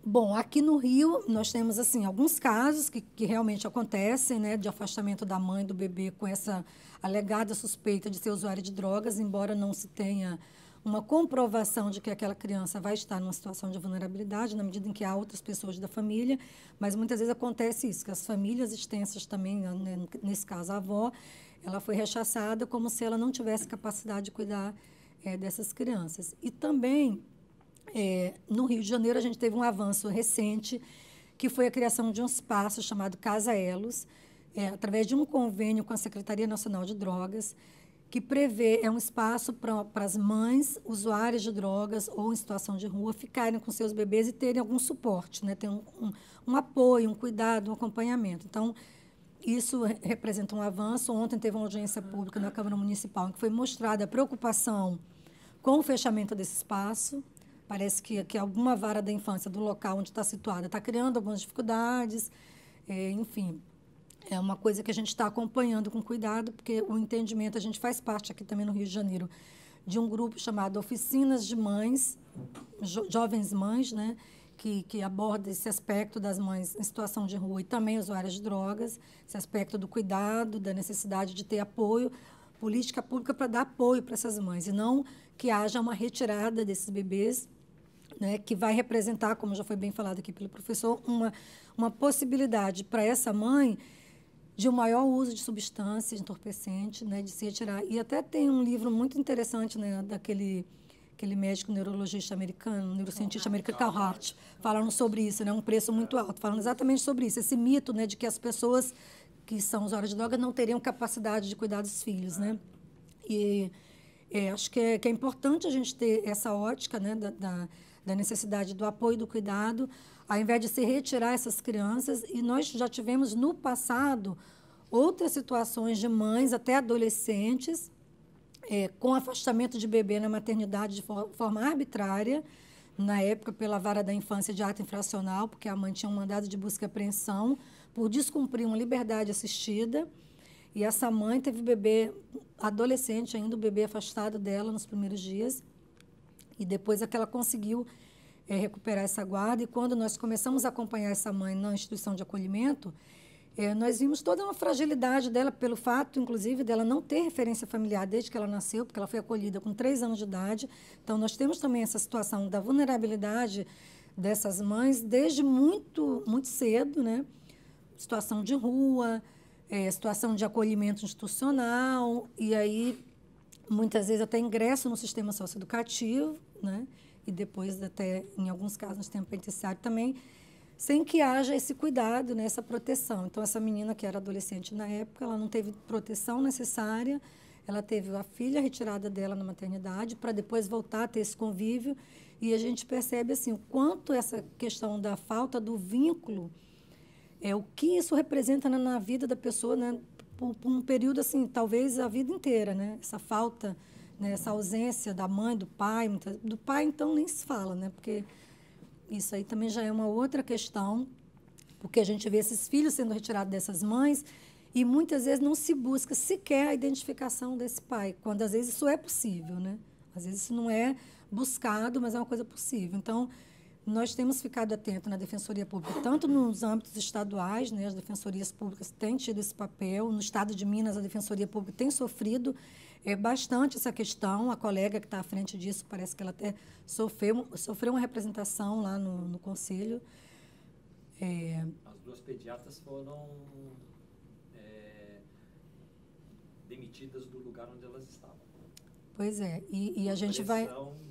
Bom, aqui no Rio, nós temos assim, alguns casos que realmente acontecem, né, de afastamento da mãe do bebê com essa alegada suspeita de ser usuária de drogas, embora não se tenha uma comprovação de que aquela criança vai estar numa situação de vulnerabilidade, na medida em que há outras pessoas da família, mas muitas vezes acontece isso, que as famílias extensas também, né, nesse caso a avó, ela foi rechaçada como se ela não tivesse capacidade de cuidar dessas crianças. E também, no Rio de Janeiro, a gente teve um avanço recente, que foi a criação de um espaço chamado Casa Elos, através de um convênio com a Secretaria Nacional de Drogas, que prevê um espaço para as mães usuárias de drogas ou em situação de rua ficarem com seus bebês e terem algum suporte, né? Ter um apoio, um cuidado, um acompanhamento. Então, isso representa um avanço. Ontem teve uma audiência pública na Câmara Municipal em que foi mostrada a preocupação com o fechamento desse espaço. Parece que alguma vara da infância do local onde está situada está criando algumas dificuldades, enfim. É uma coisa que a gente está acompanhando com cuidado, porque o entendimento, a gente faz parte aqui também no Rio de Janeiro, de um grupo chamado Oficinas de Mães, Jovens Mães, né, que aborda esse aspecto das mães em situação de rua e também usuárias de drogas, esse aspecto do cuidado, da necessidade de ter apoio, política pública para dar apoio para essas mães, e não que haja uma retirada desses bebês, né, que vai representar, como já foi bem falado aqui pelo professor, uma possibilidade para essa mãe de um maior uso de substâncias entorpecentes, né, de se retirar. E até tem um livro muito interessante, né, aquele médico neurologista americano, neurocientista americano, Carl Hart, falando sobre isso, né, um preço muito alto, falando exatamente sobre isso, esse mito, né, de que as pessoas que são usuárias de droga não teriam capacidade de cuidar dos filhos, né. E acho que é importante a gente ter essa ótica, né, da necessidade do apoio e do cuidado, ao invés de se retirar essas crianças. E nós já tivemos, no passado, outras situações de mães, até adolescentes, com afastamento de bebê na maternidade de forma arbitrária, na época pela Vara da Infância de Ato Infracional, porque a mãe tinha um mandado de busca e apreensão por descumprir uma liberdade assistida, e essa mãe teve o bebê adolescente ainda, o bebê afastado dela nos primeiros dias, e depois é que ela conseguiu recuperar essa guarda. E quando nós começamos a acompanhar essa mãe na instituição de acolhimento, nós vimos toda uma fragilidade dela, pelo fato, inclusive, dela não ter referência familiar desde que ela nasceu, porque ela foi acolhida com 3 anos de idade. Então, nós temos também essa situação da vulnerabilidade dessas mães desde muito, muito cedo, né? Situação de rua, situação de acolhimento institucional, e aí, muitas vezes, até ingresso no sistema socioeducativo, né? E depois, até, em alguns casos, no sistema penitenciário também, sem que haja esse cuidado, né, essa proteção. Então, essa menina que era adolescente na época, ela não teve proteção necessária, ela teve a filha retirada dela na maternidade, para depois voltar a ter esse convívio, e a gente percebe assim, o quanto essa questão da falta do vínculo, o que isso representa na vida da pessoa, né, por um período, assim, talvez a vida inteira, né, essa falta, né, essa ausência da mãe, do pai, então nem se fala, né, porque isso aí também já é uma outra questão, porque a gente vê esses filhos sendo retirados dessas mães e muitas vezes não se busca sequer a identificação desse pai, quando às vezes isso é possível, né? Às vezes isso não é buscado, mas é uma coisa possível. Então, nós temos ficado atentos na Defensoria Pública, tanto nos âmbitos estaduais, né, as defensorias públicas têm tido esse papel, no estado de Minas a Defensoria Pública tem sofrido bastante essa questão, a colega que está à frente disso, parece que ela até sofreu uma representação lá no Conselho. As duas pediatras foram demitidas do lugar onde elas estavam. Pois é, e a gente vai... Pressão.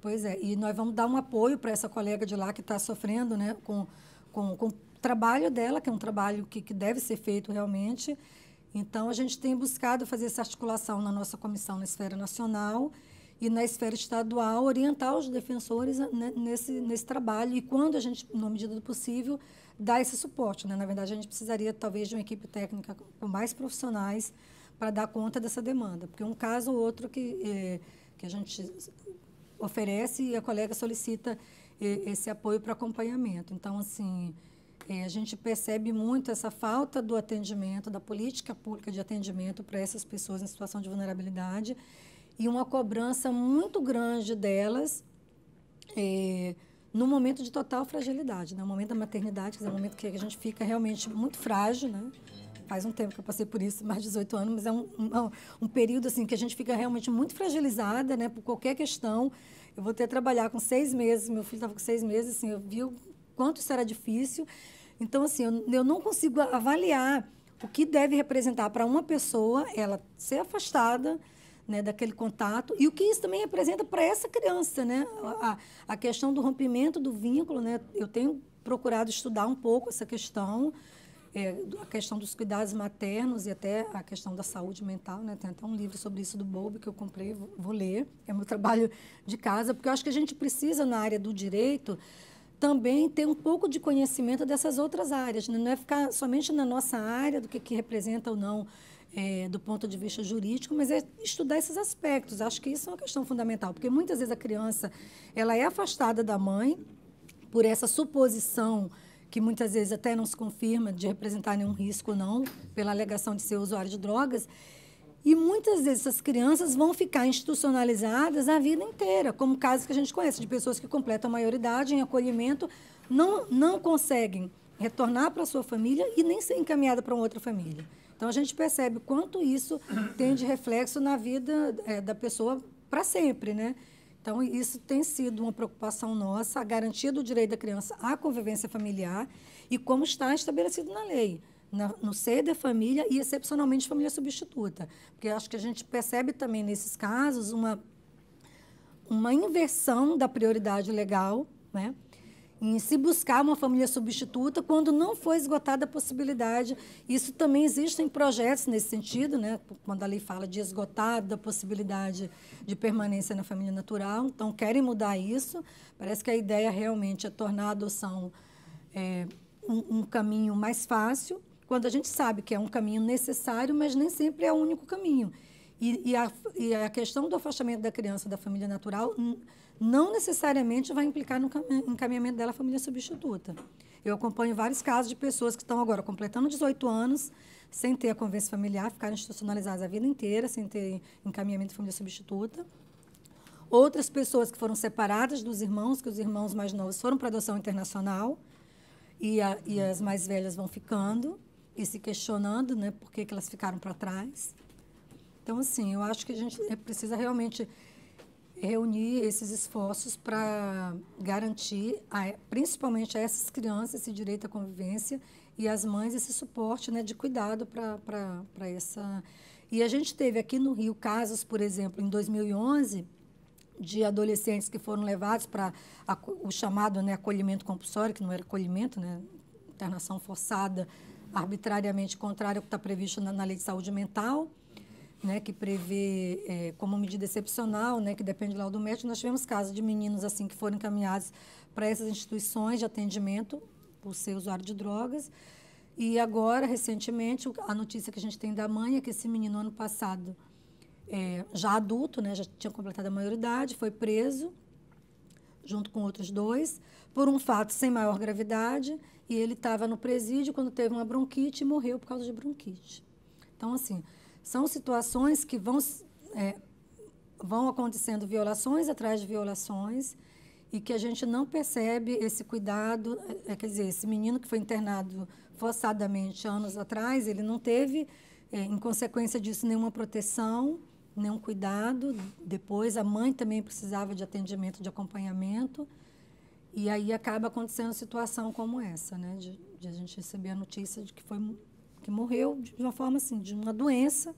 Pois é, e nós vamos dar um apoio para essa colega de lá que está sofrendo, né, com o trabalho dela, que é um trabalho que deve ser feito realmente. Então, a gente tem buscado fazer essa articulação na nossa comissão na esfera nacional e na esfera estadual, orientar os defensores, né, nesse trabalho. E quando a gente, na medida do possível, dar esse suporte, né? Na verdade, a gente precisaria, talvez, de uma equipe técnica com mais profissionais para dar conta dessa demanda. Porque um caso ou outro que a gente oferece e a colega solicita esse apoio para acompanhamento. Então, assim, a gente percebe muito essa falta do atendimento, da política pública de atendimento para essas pessoas em situação de vulnerabilidade e uma cobrança muito grande delas no momento de total fragilidade, né? No momento da maternidade, que é um momento que a gente fica realmente muito frágil, né? Faz um tempo que eu passei por isso, mais de 18 anos, mas é um período assim, que a gente fica realmente muito fragilizada, né, por qualquer questão. Eu vou ter que trabalhar com 6 meses, meu filho estava com 6 meses, assim, eu vi o quanto isso era difícil. Então, assim, eu não consigo avaliar o que deve representar para uma pessoa ela ser afastada, né, daquele contato e o que isso também representa para essa criança, né? A questão do rompimento do vínculo, né? Eu tenho procurado estudar um pouco essa questão, a questão dos cuidados maternos e até a questão da saúde mental, né? Tem até um livro sobre isso do Bowlby que eu comprei, vou ler, é meu trabalho de casa, porque eu acho que a gente precisa, na área do direito, também ter um pouco de conhecimento dessas outras áreas, né? Não é ficar somente na nossa área, do que representa ou não, do ponto de vista jurídico, mas é estudar esses aspectos. Acho que isso é uma questão fundamental, porque muitas vezes a criança ela é afastada da mãe por essa suposição que muitas vezes até não se confirma de representar nenhum risco ou não, pela alegação de ser usuário de drogas. E muitas vezes essas crianças vão ficar institucionalizadas a vida inteira, como casos que a gente conhece, de pessoas que completam a maioridade em acolhimento, não conseguem retornar para a sua família e nem ser encaminhada para uma outra família. Então, a gente percebe o quanto isso tem de reflexo na vida da pessoa para sempre, né? Então, isso tem sido uma preocupação nossa, a garantia do direito da criança à convivência familiar e como está estabelecido na lei, no seio da família e, excepcionalmente, família substituta. Porque acho que a gente percebe também, nesses casos, uma inversão da prioridade legal, né? Em se buscar uma família substituta quando não foi esgotada a possibilidade. Isso também existem projetos nesse sentido, né? Quando a lei fala de esgotar da possibilidade de permanência na família natural. Então, querem mudar isso. Parece que a ideia realmente é tornar a adoção um caminho mais fácil, quando a gente sabe que é um caminho necessário, mas nem sempre é o único caminho. E a questão do afastamento da criança da família natural não necessariamente vai implicar no encaminhamento dela à família substituta. Eu acompanho vários casos de pessoas que estão agora completando 18 anos, sem ter a convivência familiar, ficaram institucionalizadas a vida inteira, sem ter encaminhamento de família substituta. Outras pessoas que foram separadas dos irmãos, que os irmãos mais novos foram para adoção internacional, e as mais velhas vão ficando e se questionando, né, por que elas ficaram para trás. Então, assim, eu acho que a gente precisa realmente reunir esses esforços para garantir, principalmente a essas crianças, esse direito à convivência e às mães esse suporte, né, de cuidado para essa... E a gente teve aqui no Rio casos, por exemplo, em 2011, de adolescentes que foram levados para o chamado, né, acolhimento compulsório, que não era acolhimento, né, internação forçada, arbitrariamente contrária ao que está previsto na Lei de Saúde Mental, né, que prevê como medida excepcional, né, que depende do laudo médico. Nós tivemos casos de meninos assim que foram encaminhados para essas instituições de atendimento por ser usuário de drogas. E agora, recentemente, a notícia que a gente tem da mãe é que esse menino, ano passado, já adulto, né, já tinha completado a maioridade, foi preso, junto com outros 2, por um fato sem maior gravidade, e ele estava no presídio quando teve uma bronquite e morreu por causa de bronquite. Então, assim, são situações que vão acontecendo violações atrás de violações e que a gente não percebe esse cuidado. Quer dizer, esse menino que foi internado forçadamente anos atrás, ele não teve, em consequência disso, nenhuma proteção, nenhum cuidado. Depois, a mãe também precisava de atendimento, de acompanhamento. E aí acaba acontecendo situação como essa, né? De a gente receber a notícia de que morreu de uma forma assim, de uma doença,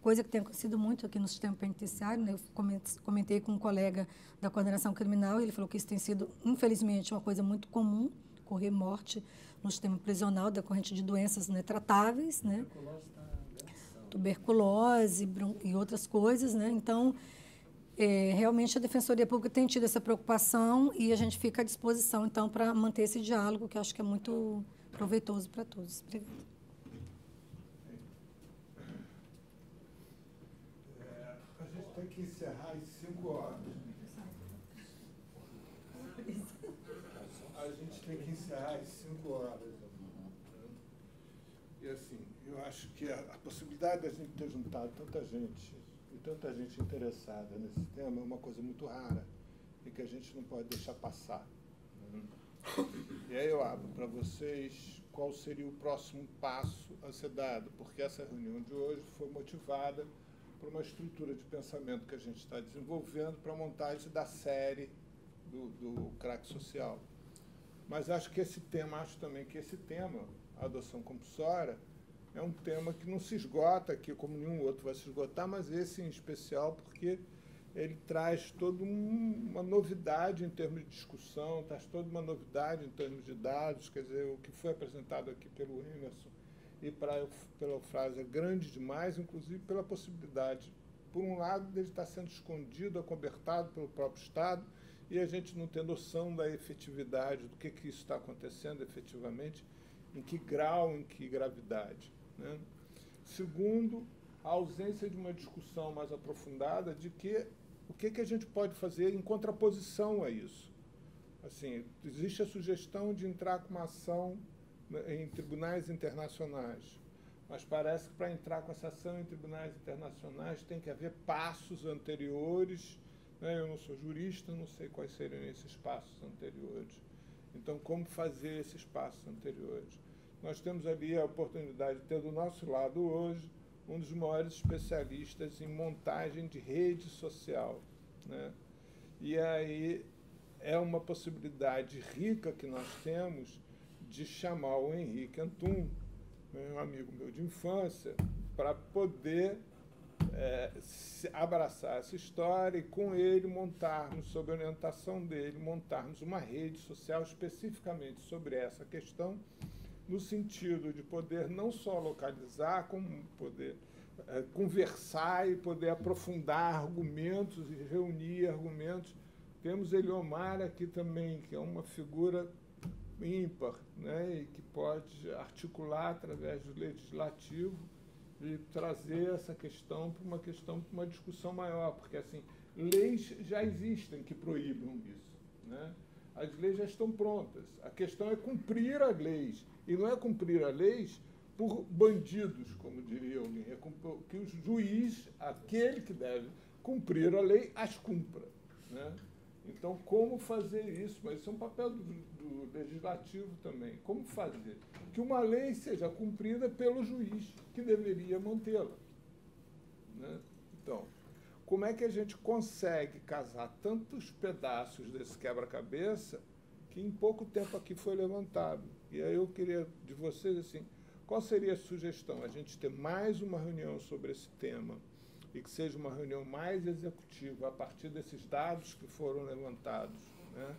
coisa que tem acontecido muito aqui no sistema penitenciário, né? Eu comentei com um colega da coordenação criminal, e ele falou que isso tem sido, infelizmente, uma coisa muito comum, ocorrer morte no sistema prisional decorrente de doenças, né, tratáveis, né? Tuberculose e outras coisas, né? Então, realmente a Defensoria Pública tem tido essa preocupação e a gente fica à disposição, então, para manter esse diálogo, que eu acho que é muito proveitoso para todos. Obrigada. A gente tem que encerrar às 5 horas. A gente tem que encerrar às 5 horas. E, assim, eu acho que a possibilidade de a gente ter juntado tanta gente interessada nesse tema é uma coisa muito rara e que a gente não pode deixar passar. E aí eu abro para vocês qual seria o próximo passo a ser dado, porque essa reunião de hoje foi motivada por uma estrutura de pensamento que a gente está desenvolvendo para a montagem da série do crack social. Mas acho também que esse tema, a adoção compulsória, é um tema que não se esgota aqui, como nenhum outro vai se esgotar, mas esse em especial porque ele traz toda uma novidade em termos de discussão, traz toda uma novidade em termos de dados, quer dizer, o que foi apresentado aqui pelo Emerson e pela Eufrásia é grande demais, inclusive pela possibilidade, por um lado, dele estar sendo escondido, acobertado pelo próprio Estado, e a gente não ter noção da efetividade, do que isso está acontecendo efetivamente, em que grau, em que gravidade, né? Segundo, a ausência de uma discussão mais aprofundada de o que a gente pode fazer em contraposição a isso. Assim, existe a sugestão de entrar com uma ação em tribunais internacionais, mas parece que para entrar com essa ação em tribunais internacionais tem que haver passos anteriores, né? Eu não sou jurista, não sei quais seriam esses passos anteriores. Então, como fazer esses passos anteriores? Nós temos ali a oportunidade de ter do nosso lado hoje um dos maiores especialistas em montagem de rede social, né? E aí é uma possibilidade rica que nós temos de chamar o Henrique Antum, um amigo meu de infância, para poder abraçar essa história e, com ele, montarmos, sob a orientação dele, montarmos uma rede social especificamente sobre essa questão, no sentido de poder não só localizar, como poder conversar e poder aprofundar argumentos e reunir argumentos. Temos Eliomar aqui também, que é uma figura ímpar, né, e que pode articular através do legislativo e trazer essa questão para uma discussão maior, porque assim, leis já existem que proíbam isso, né? As leis já estão prontas. A questão é cumprir as leis. E não é cumprir as leis por bandidos, como diria alguém, é que o juiz, aquele que deve cumprir a lei, as cumpra, né? Então, como fazer isso? Mas isso é um papel do legislativo também. Como fazer que uma lei seja cumprida pelo juiz que deveria mantê-la, né? Então, como é que a gente consegue casar tantos pedaços desse quebra-cabeça que em pouco tempo aqui foi levantado? E aí eu queria de vocês, assim, qual seria a sugestão? A gente ter mais uma reunião sobre esse tema e que seja uma reunião mais executiva a partir desses dados que foram levantados, né?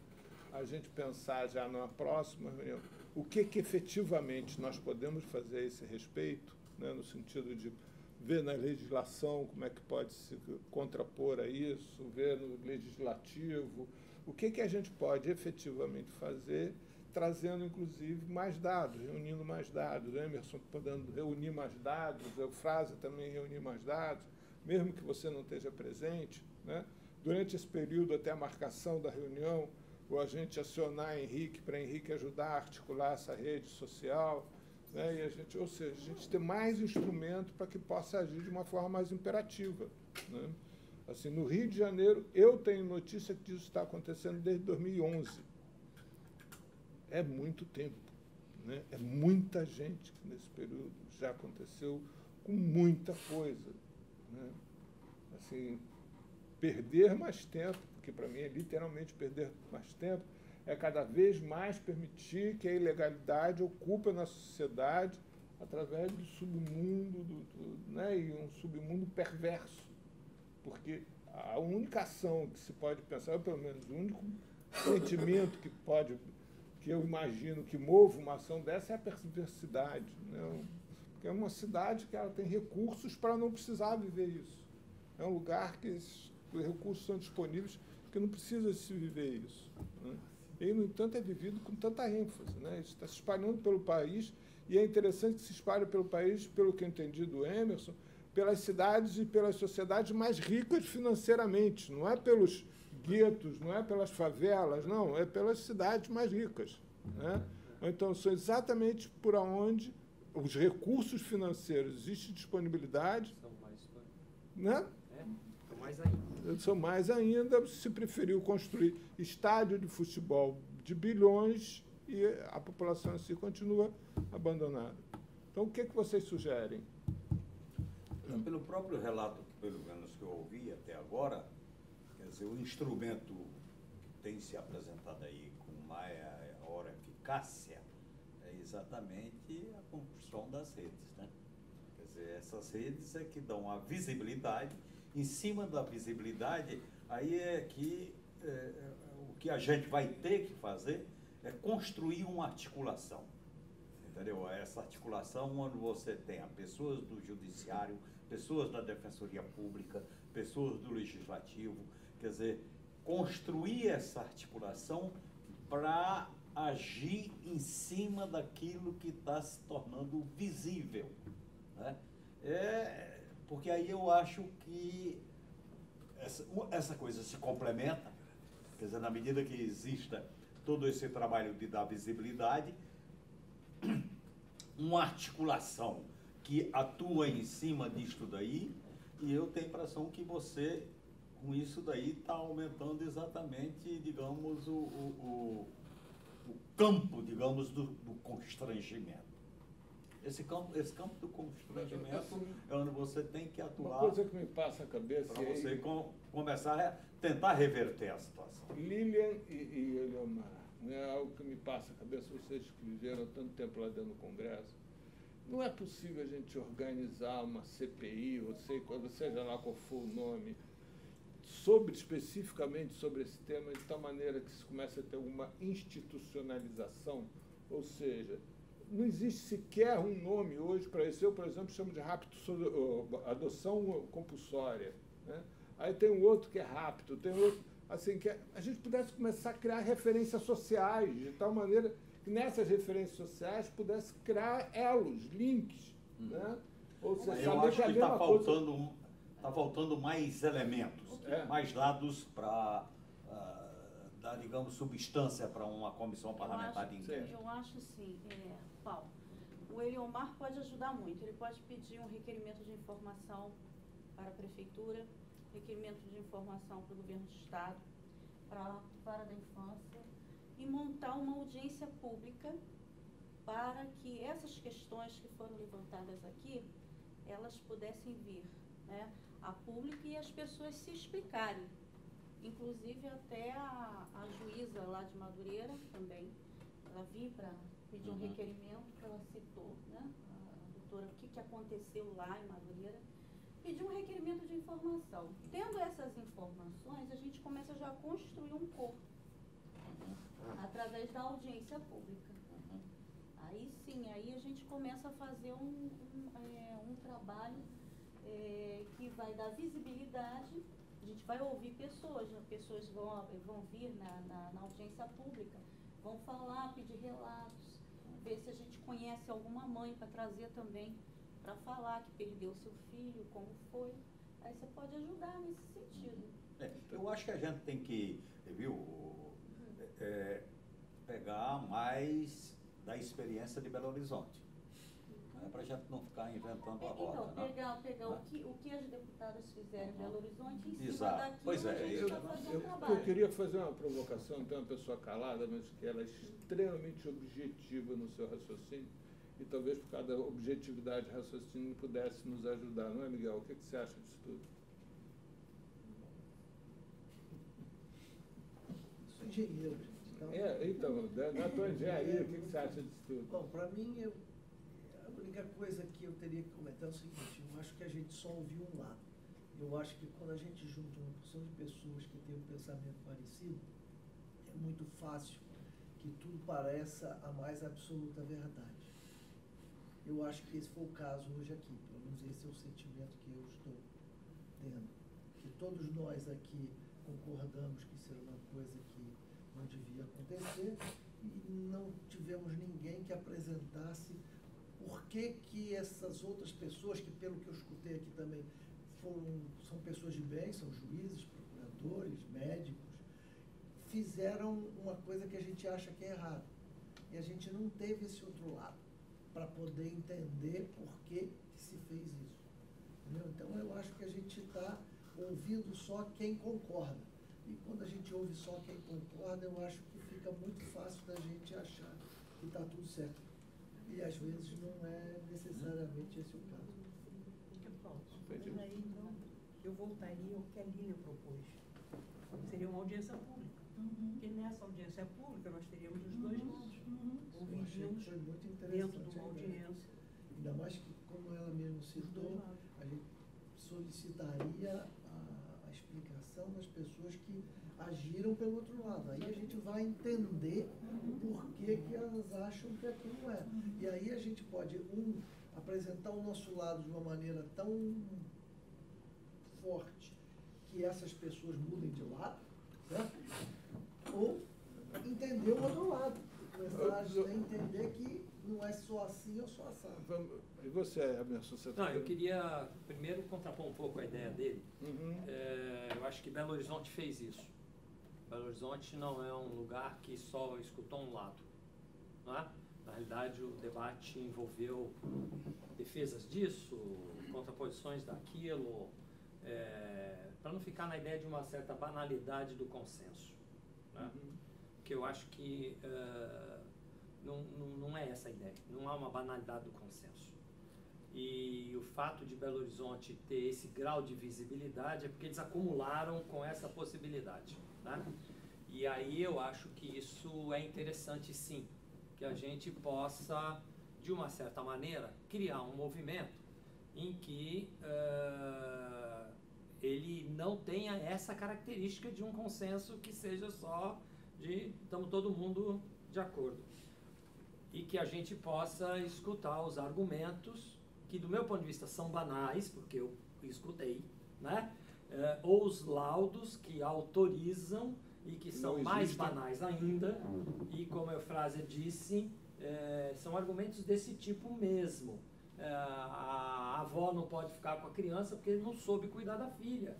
A gente pensar já na próxima reunião o que efetivamente nós podemos fazer a esse respeito, né? No sentido de ver na legislação como é que pode se contrapor a isso, ver no legislativo, o que a gente pode efetivamente fazer, trazendo, inclusive, mais dados, reunindo mais dados, Emerson podendo reunir mais dados, Eufrásia também reunir mais dados, mesmo que você não esteja presente, né? Durante esse período, até a marcação da reunião, ou a gente acionar Henrique para Henrique ajudar a articular essa rede social, né? E a gente, ou seja, a gente ter mais instrumento para que possa agir de uma forma mais imperativa, né? Assim, no Rio de Janeiro, eu tenho notícia que isso está acontecendo desde 2011. É muito tempo, né? É muita gente que nesse período já aconteceu com muita coisa, né? Assim, perder mais tempo, porque para mim é literalmente perder mais tempo, é cada vez mais permitir que a ilegalidade ocupe a nossa sociedade através do submundo, né? E um submundo perverso. Porque a única ação que se pode pensar, ou pelo menos o único sentimento que eu imagino que move uma ação dessa é a perversidade, né? Porque é uma cidade que ela tem recursos para não precisar viver isso. É um lugar que os recursos são disponíveis, que não precisa se viver isso, né? E, no entanto, é vivido com tanta ênfase, né? Isso está se espalhando pelo país, e é interessante que se espalhe pelo país, pelo que eu entendi do Emerson, pelas cidades e pelas sociedades mais ricas financeiramente, não é pelos guetos, não é pelas favelas, não, é pelas cidades mais ricas, né? Então, são exatamente por onde os recursos financeiros existe disponibilidade, né? São mais ainda, se preferiu construir estádio de futebol de bilhões e a população assim continua abandonada. Então, o que vocês sugerem? Pelo próprio relato, pelo menos que eu ouvi até agora, quer dizer, o instrumento que tem se apresentado aí com maior eficácia é exatamente a construção das redes, né? Quer dizer, essas redes é que dão a visibilidade. Em cima da visibilidade, aí é que o que a gente vai ter que fazer é construir uma articulação, entendeu? Essa articulação onde você tenha pessoas do judiciário, pessoas da defensoria pública, pessoas do legislativo, quer dizer, construir essa articulação para agir em cima daquilo que está se tornando visível, né? Porque aí eu acho que essa coisa se complementa, quer dizer, na medida que exista todo esse trabalho de dar visibilidade, uma articulação que atua em cima disto daí, e eu tenho a impressão que você, com isso daí, está aumentando exatamente, digamos, o campo, digamos, do constrangimento. Esse campo do constrangimento é onde você tem que atuar. Uma coisa que me passa a cabeça para você começar a tentar reverter a situação. Lilian e Eliomar, é algo que me passa a cabeça, vocês que viveram tanto tempo lá dentro do Congresso. Não é possível a gente organizar uma CPI, ou seja lá qual for o nome, especificamente sobre esse tema, de tal maneira que se comece a ter uma institucionalização, ou seja, não existe sequer um nome hoje para isso. Eu, por exemplo, chamo de adoção compulsória, né? Aí tem um outro que é rapto, tem outro, assim, que a gente pudesse começar a criar referências sociais, de tal maneira que nessas referências sociais pudesse criar elos, links, né? Ou seja, eu acho que está faltando mais elementos, mais dados para dar, digamos, substância para uma comissão parlamentar de inquérito. Eu acho assim, Paulo, o Eliomar pode ajudar muito. Ele pode pedir um requerimento de informação para a Prefeitura, requerimento de informação para o Governo do Estado, para a Vara da Infância, e montar uma audiência pública para que essas questões que foram levantadas aqui, elas pudessem vir, né, a público e as pessoas se explicarem. Inclusive até a juíza lá de Madureira também, ela veio para pedir um requerimento, que ela citou, né, a doutora, o que aconteceu lá em Madureira, pediu um requerimento de informação. Tendo essas informações, a gente começa já a construir um corpo, através da audiência pública. Aí sim, aí a gente começa a fazer um trabalho que vai dar visibilidade. A gente vai ouvir pessoas, as pessoas vão vir na audiência pública, vão falar, pedir relatos, ver se a gente conhece alguma mãe para trazer também, para falar que perdeu seu filho, como foi. Aí você pode ajudar nesse sentido. Eu acho que a gente tem que, viu, mas da experiência de Belo Horizonte. Não é para a gente não ficar inventando a roda. Então, pegar né? o que as deputadas fizeram em Belo Horizonte, em cima Exato. daquilo Pois é, a gente eu- vai fazer um Eu trabalho. queria fazer uma provocação, tem uma pessoa calada, mas que ela é extremamente objetiva no seu raciocínio, e talvez por causa da objetividade de raciocínio pudesse nos ajudar, não é, Miguel? O que você acha disso tudo? Sou engenheiro, gente. Então, na tua engenharia, o que você acha disso tudo? Bom, para mim, a única coisa que eu teria que comentar é o seguinte: eu acho que a gente só ouviu um lado. Eu acho que quando a gente junta uma porção de pessoas que têm um pensamento parecido, é muito fácil que tudo pareça a mais absoluta verdade. Eu acho que esse foi o caso hoje aqui, pelo menos esse é o sentimento que eu estou tendo. Que todos nós aqui concordamos que isso era uma coisa que não devia acontecer e não tivemos ninguém que apresentasse por que essas outras pessoas, que pelo que eu escutei aqui também são pessoas de bem, são juízes, procuradores, médicos, fizeram uma coisa que a gente acha que é errado. E a gente não teve esse outro lado para poder entender por que se fez isso. Entendeu? Então, eu acho que a gente está ouvindo só quem concorda. E quando a gente ouve só quem concorda, eu acho que fica muito fácil da gente achar que está tudo certo. E, às vezes, não é necessariamente esse o caso. Mas aí, então, eu voltaria ao que a Lília propôs. Seria uma audiência pública. Porque nessa audiência pública nós teríamos os dois lados. Eu achei que Ouviríamos foi muito interessante dentro de uma a ideia. audiência. Ainda mais que, como ela mesmo citou, a gente solicitaria a explicação das pessoas que agiram pelo outro lado. Aí a gente vai entender por que elas acham que aquilo é. E aí a gente pode, apresentar o nosso lado de uma maneira tão forte que essas pessoas mudem de lado, certo? Ou entender o outro lado. Começar a entender que não é só assim ou só assado. E você, Emerson? Você Não, eu queria primeiro contrapor um pouco a ideia dele. Uhum. Eu acho que Belo Horizonte fez isso. Belo Horizonte não é um lugar que só escutou um lado. Não é? Na realidade, o debate envolveu defesas disso, contraposições daquilo, para não ficar na ideia de uma certa banalidade do consenso. Né? Porque eu acho que não é essa a ideia, não há uma banalidade do consenso. E o fato de Belo Horizonte ter esse grau de visibilidade é porque eles acumularam com essa possibilidade. Né? E aí eu acho que isso é interessante, sim, que a gente possa, de uma certa maneira, criar um movimento em que ele não tenha essa característica de um consenso que seja só de estamos todo mundo de acordo. E que a gente possa escutar os argumentos que, do meu ponto de vista, são banais, porque eu escutei, né? Ou os laudos que autorizam e que são mais banais ainda, e como a Eufrásia disse, são argumentos desse tipo mesmo. A avó não pode ficar com a criança porque não soube cuidar da filha.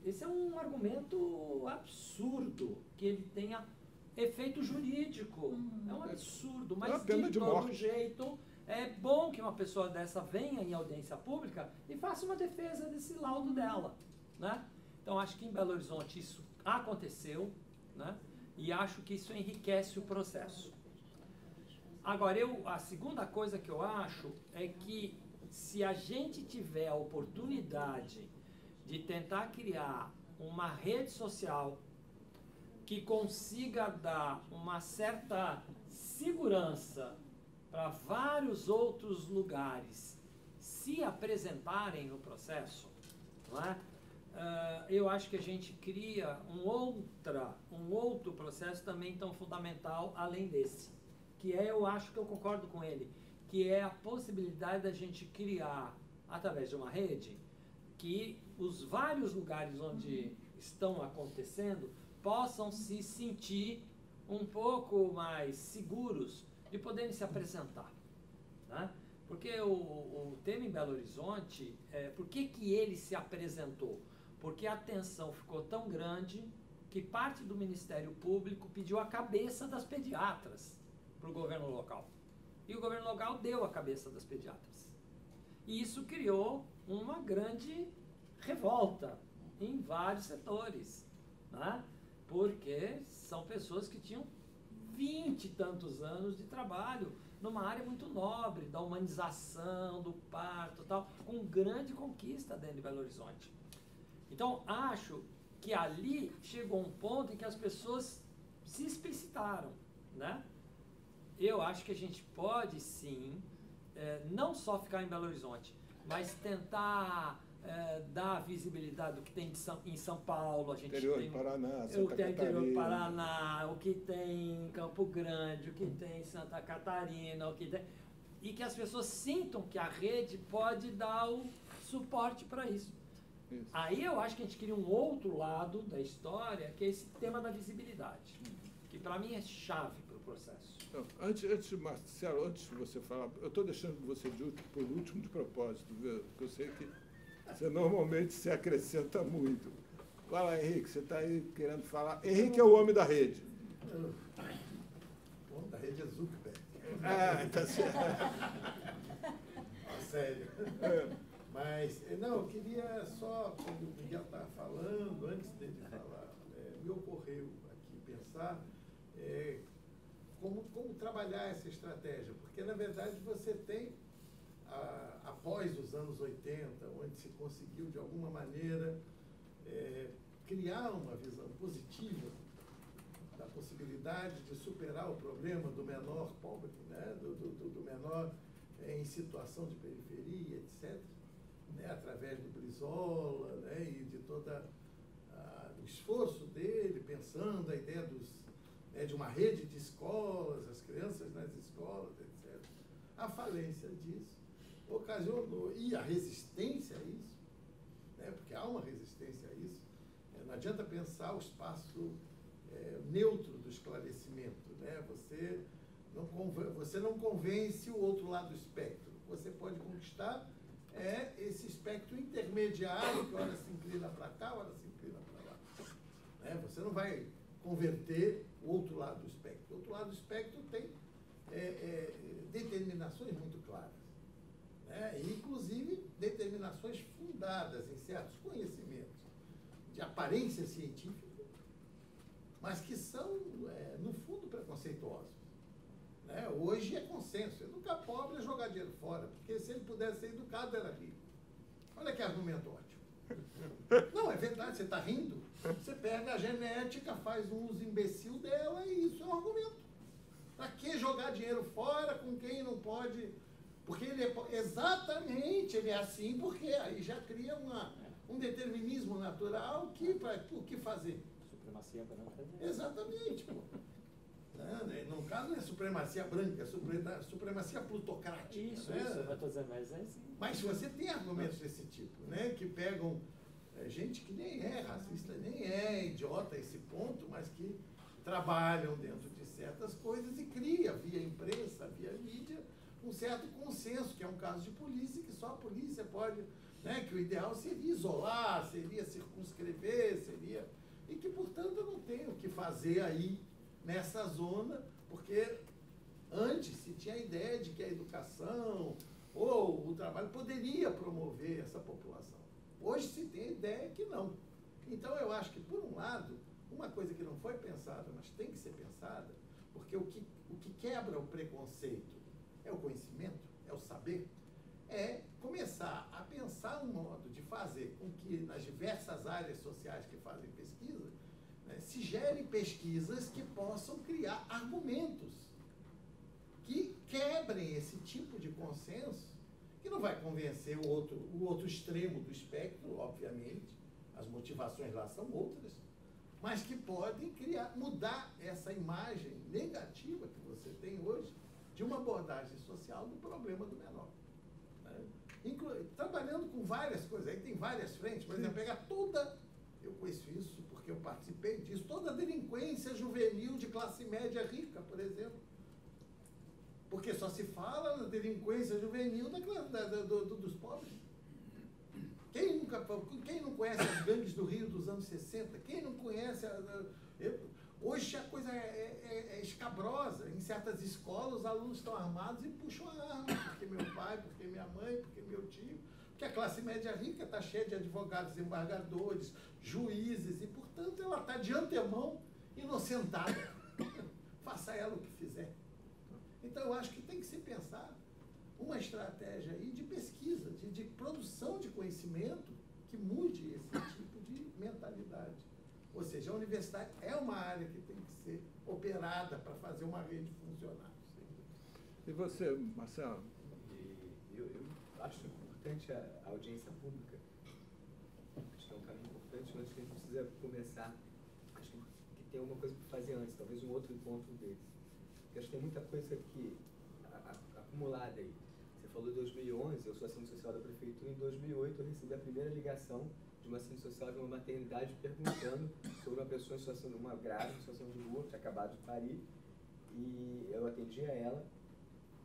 Esse é um argumento absurdo, que ele tenha efeito jurídico. É um absurdo, mas de todo jeito é bom que uma pessoa dessa venha em audiência pública e faça uma defesa desse laudo dela, né? Então, acho que em Belo Horizonte isso aconteceu, né? E acho que isso enriquece o processo. Agora, a segunda coisa que eu acho é que se a gente tiver a oportunidade de tentar criar uma rede social que consiga dar uma certa segurança para vários outros lugares se apresentarem no processo, não é? Eu acho que a gente cria um outro processo também tão fundamental além desse, que eu acho que eu concordo com ele, que é a possibilidade da gente criar, através de uma rede, que os vários lugares onde estão acontecendo possam se sentir um pouco mais seguros de poderem se apresentar, né? Porque o tema em Belo Horizonte, por que ele se apresentou? Porque a tensão ficou tão grande que parte do Ministério Público pediu a cabeça das pediatras, para o governo local. E o governo local deu a cabeça das pediatras. E isso criou uma grande revolta em vários setores, né? Porque são pessoas que tinham 20 e tantos anos de trabalho numa área muito nobre, da humanização, do parto e tal, com grande conquista dentro de Belo Horizonte. Então, acho que ali chegou um ponto em que as pessoas se explicitaram, né? Eu acho que a gente pode, sim, não só ficar em Belo Horizonte, mas tentar dar visibilidade do que tem em São Paulo. A gente interior tem do Paraná, o Santa que tem interior do Catarina. Paraná, o que tem em Campo Grande, o que tem em Santa Catarina, o que tem... E que as pessoas sintam que a rede pode dar o suporte para isso. Isso. Aí eu acho que a gente cria um outro lado da história, que é esse tema da visibilidade, que para mim é chave para o processo. Então, Marcelo, antes de você falar, eu estou deixando você por último de propósito, viu? Porque eu sei que você normalmente se acrescenta muito. Fala, Henrique, você está aí querendo falar. Henrique é o homem da rede. O homem da rede é Zuckerberg. Ah, tá certo. Sério. Mas, não, eu queria só, quando o Miguel estava falando, antes dele falar, me ocorreu aqui pensar como trabalhar essa estratégia, porque, na verdade, você tem, após os anos 80, onde se conseguiu, de alguma maneira, criar uma visão positiva da possibilidade de superar o problema do menor pobre, né, do menor em situação de periferia, etc., né, através do Brizola, né, e de todo o esforço dele, pensando a ideia de uma rede de escolas, as crianças nas escolas, etc. A falência disso ocasionou, e a resistência a isso, né, porque há uma resistência a isso, não adianta pensar o espaço neutro do esclarecimento, né? Você não convence o outro lado do espectro, você pode conquistar esse espectro intermediário que ora se inclina para cá, ora se inclina para lá. Né? Você não vai converter o outro lado do espectro. O outro lado do espectro tem determinações muito claras, né? E, inclusive, determinações fundadas em certos conhecimentos de aparência científica, mas que são, no fundo, preconceituosos. Né? Hoje é consenso. Educar pobre é jogar dinheiro fora, porque se ele pudesse ser educado, era rico. Olha que argumento ótimo. Não, é verdade, você está rindo. Você pega a genética, faz um uso imbecil dela e isso é um argumento. Para que jogar dinheiro fora com quem não pode? Porque ele exatamente, ele é assim, porque aí já cria um determinismo natural o que fazer? Supremacia branca. Exatamente, pô. No caso não é supremacia branca, é supremacia plutocrática. Isso, né? isso, eu estou dizendo, mas é assim. Mas você tem argumentos desse tipo, né? Que pegam gente que nem é racista, nem é idiota a esse ponto, mas que trabalham dentro de certas coisas e cria, via imprensa, via mídia, um certo consenso, que é um caso de polícia, que só a polícia pode, né? Que o ideal seria isolar, seria circunscrever, seria... E que, portanto, eu não tenho o que fazer aí, nessa zona, porque antes se tinha a ideia de que a educação ou o trabalho poderia promover essa população. Hoje se tem a ideia que não. Então eu acho que, por um lado, uma coisa que não foi pensada, mas tem que ser pensada, porque o que quebra o preconceito é o conhecimento, é o saber, é começar a pensar um modo de fazer com que nas diversas áreas sociais que fazem pesquisa, se gerem pesquisas que possam criar argumentos que quebrem esse tipo de consenso, que não vai convencer o outro extremo do espectro, obviamente, as motivações lá são outras, mas que podem mudar essa imagem negativa que você tem hoje de uma abordagem social do problema do menor. Né? Trabalhando com várias coisas, aí tem várias frentes, por exemplo, pegar eu conheço isso porque eu participei disso, toda a delinquência juvenil de classe média rica, por exemplo. Porque só se fala na delinquência juvenil dos pobres. Quem não conhece as gangues do Rio dos anos 60? Quem não conhece... Hoje a coisa é escabrosa. Em certas escolas, os alunos estão armados e puxam a arma, porque meu pai, porque minha mãe, porque meu tio. Porque a classe média rica está cheia de advogados, embargadores, juízes, e, portanto, ela está de antemão inocentada. Faça ela o que fizer. Então, eu acho que tem que se pensar uma estratégia aí de pesquisa, de produção de conhecimento que mude esse tipo de mentalidade. Ou seja, a universidade é uma área que tem que ser operada para fazer uma rede funcionar. E você, Marcelo? Eu acho importante a audiência pública. Acho que é um caminho importante, mas que a gente precisa começar. Acho que tem alguma coisa para fazer antes, talvez um outro encontro desse. Porque acho que tem muita coisa aqui acumulada aí. Você falou de 2011, eu sou assistente social da prefeitura. Em 2008, eu recebi a primeira ligação de uma assistente social de uma maternidade perguntando sobre uma pessoa em situação de uma grávida, em situação de rua, que tinha acabado de parir. E eu atendia ela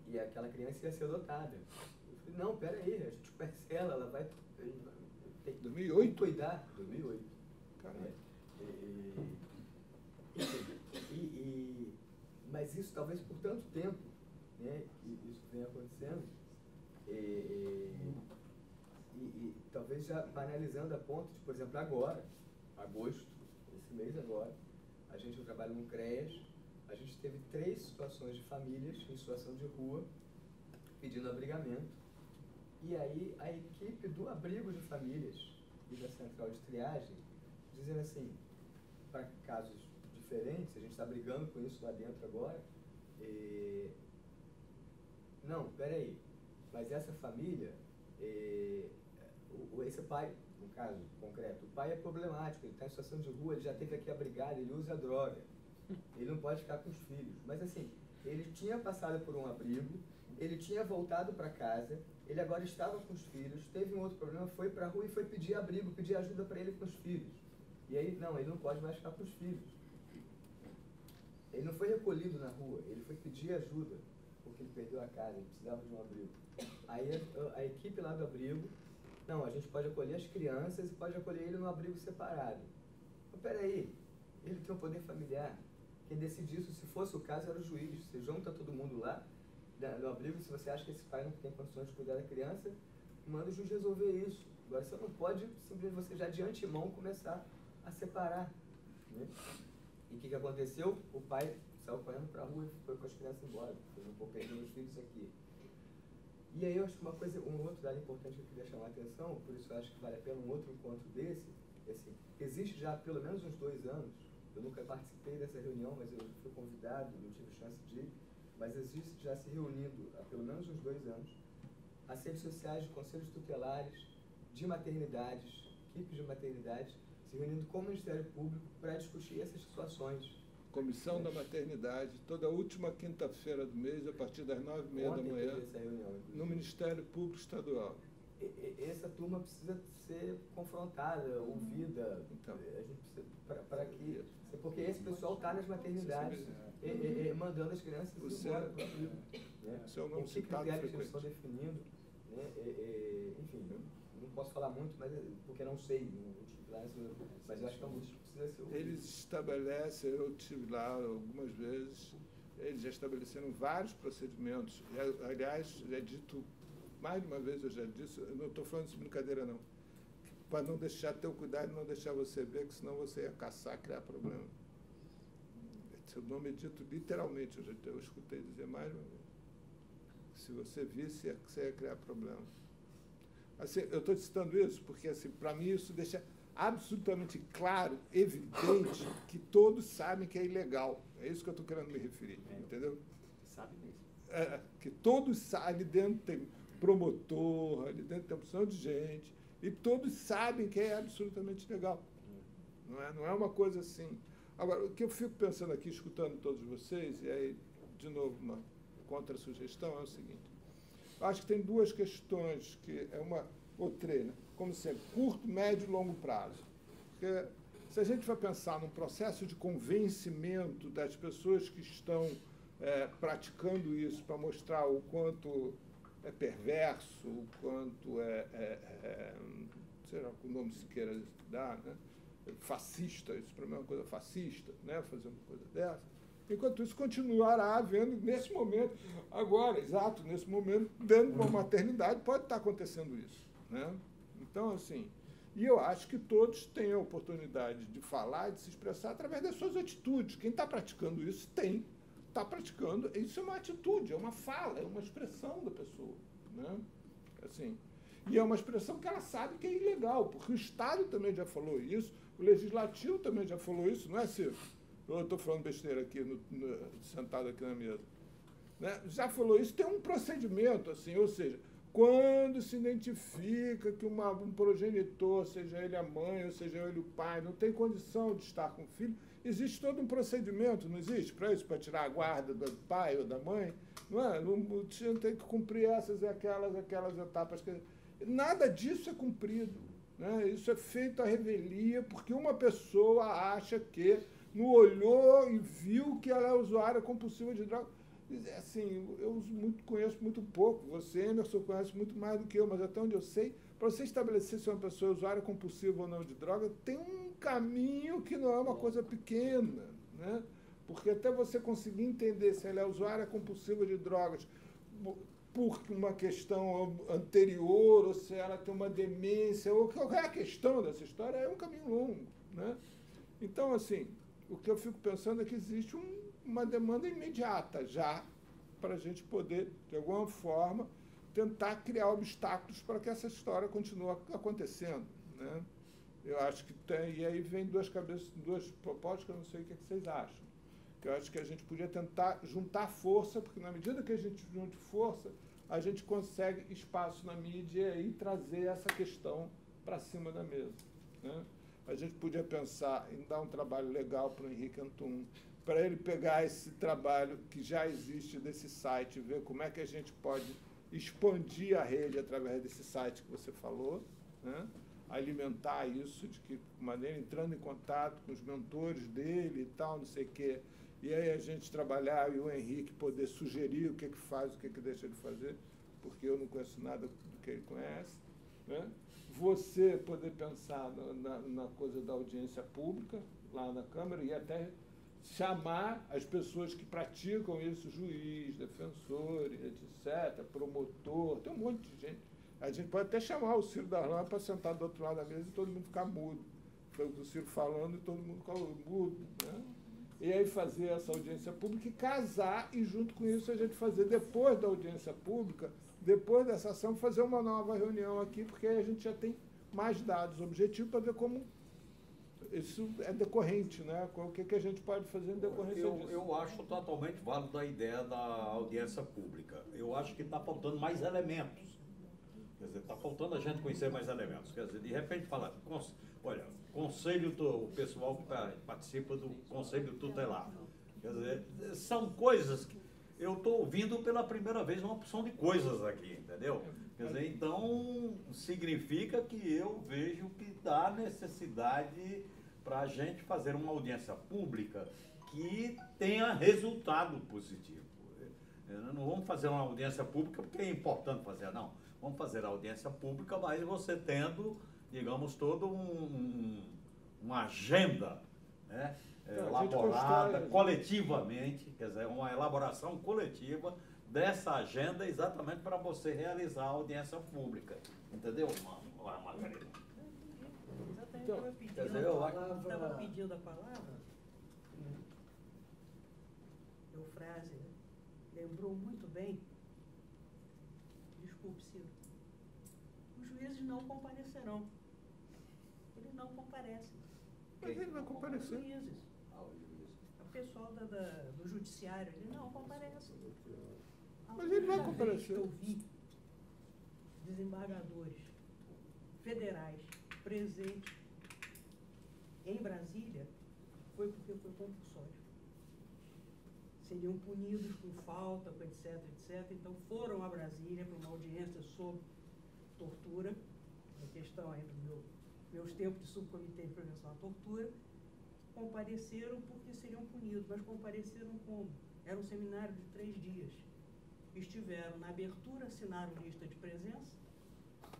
e aquela criança ia ser adotada. Eu falei, não, peraí, a gente conhece ela vai ter que 2008? cuidar. 2008. Caralho. Mas isso talvez por tanto tempo, né, que isso vem acontecendo, e talvez já banalizando a ponto de, por exemplo, agora, agosto, esse mês agora, eu trabalho no CREAS, a gente teve 3 situações de famílias em situação de rua pedindo abrigamento, e aí a equipe do abrigo de famílias e da central de triagem dizendo assim, para casos diferentes, a gente está brigando com isso lá dentro agora, não, peraí, mas essa família, esse pai, no caso concreto, o pai é problemático, ele está em situação de rua, ele já teve aqui abrigado, ele usa droga, ele não pode ficar com os filhos. Mas assim, ele tinha passado por um abrigo, ele tinha voltado para casa, ele agora estava com os filhos, teve um outro problema, foi para a rua e foi pedir abrigo, pedir ajuda para ele com os filhos. E aí, não, ele não pode mais ficar com os filhos. Ele não foi recolhido na rua, ele foi pedir ajuda, porque ele perdeu a casa, ele precisava de um abrigo. Aí a equipe lá do abrigo, não, a gente pode acolher as crianças e pode acolher ele num abrigo separado. Mas peraí, ele tem um poder familiar. Quem decide isso, se fosse o caso, era o juiz. Você junta todo mundo lá no abrigo, se você acha que esse pai não tem condições de cuidar da criança, manda o juiz resolver isso. Agora, você não pode, simplesmente, você já de antemão começar a separar. Né? E o que aconteceu? O pai saiu correndo para a rua e foi com as crianças embora. Falou, vou perder meus filhos aqui. E aí eu acho que um outro dado importante que eu queria chamar a atenção, por isso eu acho que vale a pena um outro encontro desse, assim, existe já há pelo menos uns 2 anos, eu nunca participei dessa reunião, mas eu fui convidado, não tive chance de ir, mas existe já se reunindo há pelo menos uns 2 anos, assistentes sociais de conselhos tutelares, de maternidades, equipes de maternidades, se reunindo com o Ministério Público para discutir essas situações. Comissão da Maternidade, toda última quinta-feira do mês, a partir das 9h30 da manhã, no Ministério Público Estadual. Essa turma precisa ser confrontada, ouvida, então, a gente precisa, para que... Porque esse pessoal está nas maternidades, mandando as crianças embora para o Rio. Isso é o nome que citado critérios que eles frequente. estão definindo, né? Enfim, não posso falar muito, mas porque não sei, mas eu acho que é um precisa ser ouvido. Eles estabelecem, eu estive lá algumas vezes, eles já estabeleceram vários procedimentos. Aliás, já é dito, mais de uma vez eu já disse, eu não estou falando de brincadeira não, para não deixar teu cuidado, não deixar você ver, que senão você ia caçar, criar problema. Seu nome é dito literalmente, eu escutei dizer mais de uma vez. Se você visse, você ia criar problema. Assim, eu estou citando isso porque, assim, para mim, isso deixa absolutamente claro, evidente, que todos sabem que é ilegal. É isso que eu estou querendo me referir, entendeu? Sabe mesmo. Que todos sabem, ali dentro tem promotor, ali dentro tem opção de gente, e todos sabem que é absolutamente legal. Não é uma coisa assim. Agora, o que eu fico pensando aqui, escutando todos vocês, e aí, de novo, uma contra-sugestão, é o seguinte. Eu acho que tem 2 questões, que é uma ou 3, né? Como sempre, curto, médio e longo prazo. Porque se a gente for pensar num processo de convencimento das pessoas que estão praticando isso para mostrar o quanto é perverso, o quanto sei lá, o nome se queira dar, né? Fascista, isso para mim é uma coisa fascista, né? Fazer uma coisa dessa. Enquanto isso, continuará havendo, nesse momento, agora, exato, nesse momento, dentro de uma maternidade, pode estar acontecendo isso, né? Então, assim, e eu acho que todos têm a oportunidade de falar, de se expressar através das suas atitudes. Quem está praticando isso está praticando, isso é uma atitude, é uma fala, é uma expressão da pessoa, né? Assim, e é uma expressão que ela sabe que é ilegal, porque o Estado também já falou isso, o Legislativo também já falou isso, não é, Ciro? Eu estou falando besteira aqui, sentado aqui na mesa. Né? Já falou isso, tem um procedimento, assim, ou seja, quando se identifica que um progenitor, seja ele a mãe, ou seja ele o pai, não tem condição de estar com o filho, existe todo um procedimento, não existe para isso, para tirar a guarda do pai ou da mãe? Não é? O tio tem que cumprir essas e aquelas etapas. Nada disso é cumprido. Né? Isso é feito à revelia, porque uma pessoa acha que não olhou e viu que ela é usuária compulsiva de droga. Assim, eu conheço muito pouco, você, Emerson, conhece muito mais do que eu, mas até onde eu sei, para você estabelecer se uma pessoa é usuária compulsiva ou não de droga, tem um caminho que não é uma coisa pequena, né? Porque até você conseguir entender se ela é usuária compulsiva de drogas por uma questão anterior, ou se ela tem uma demência, ou qualquer questão dessa história, é um caminho longo, né? Então, assim, o que eu fico pensando é que existe uma demanda imediata já para a gente poder, de alguma forma, tentar criar obstáculos para que essa história continue acontecendo, né? Eu acho que tem, e aí vem duas propostas que eu não sei o que vocês acham. Que eu acho que a gente podia tentar juntar força, porque na medida que a gente junte força, a gente consegue espaço na mídia e trazer essa questão para cima da mesa, né? A gente podia pensar em dar um trabalho legal para o Henrique Antum, para ele pegar esse trabalho que já existe desse site, ver como é que a gente pode expandir a rede através desse site que você falou, né? Alimentar isso, de que maneira, entrando em contato com os mentores dele e tal, não sei o quê. E aí a gente trabalhar e o Henrique poder sugerir o que faz, o que deixa de fazer, porque eu não conheço nada do que ele conhece, né? Você poder pensar na coisa da audiência pública, lá na Câmara, e até chamar as pessoas que praticam isso, juiz, defensor, etc., promotor, tem um monte de gente. A gente pode até chamar o Ciro Darlan para sentar do outro lado da mesa e todo mundo ficar mudo. Foi o Ciro falando e todo mundo ficar mudo, né? E aí fazer essa audiência pública e casar, e junto com isso a gente fazer, depois da audiência pública, depois dessa ação, fazer uma nova reunião aqui, porque aí a gente já tem mais dados objetivos para ver como isso é decorrente, né? O que a gente pode fazer em decorrência disso. Eu acho totalmente válido a ideia da audiência pública. Eu acho que está faltando mais elementos. Quer dizer, está faltando a gente conhecer mais elementos. Quer dizer, de repente falar, olha, o pessoal que participa do Conselho Tutelar. Quer dizer, são coisas que eu estou ouvindo pela primeira vez uma opção de coisas aqui, entendeu? Quer dizer, então, significa que eu vejo que dá necessidade para a gente fazer uma audiência pública que tenha resultado positivo. Não vamos fazer uma audiência pública porque é importante fazer, não. Vamos fazer a audiência pública, mas você tendo, digamos, toda uma agenda, né, elaborada coletivamente, quer dizer, uma elaboração coletiva dessa agenda exatamente para você realizar a audiência pública. Entendeu, Margarida? Estava pedindo a palavra. Eufrásia lembrou muito bem. Desculpe, Ciro. Os juízes não comparecerão. Eles não comparecem. Mas ele vai comparecer. Os juízes. O pessoal do judiciário, ele não comparece. Mas ele vai comparecer. Eu vi desembargadores federais presentes em Brasília, foi porque foi compulsório. Seriam punidos com falta, com etc, etc. Então foram a Brasília para uma audiência sobre tortura, uma questão ainda dos meus tempos de subcomitê de prevenção à tortura, compareceram porque seriam punidos, mas compareceram como? Era um seminário de 3 dias. Estiveram na abertura, assinaram lista de presença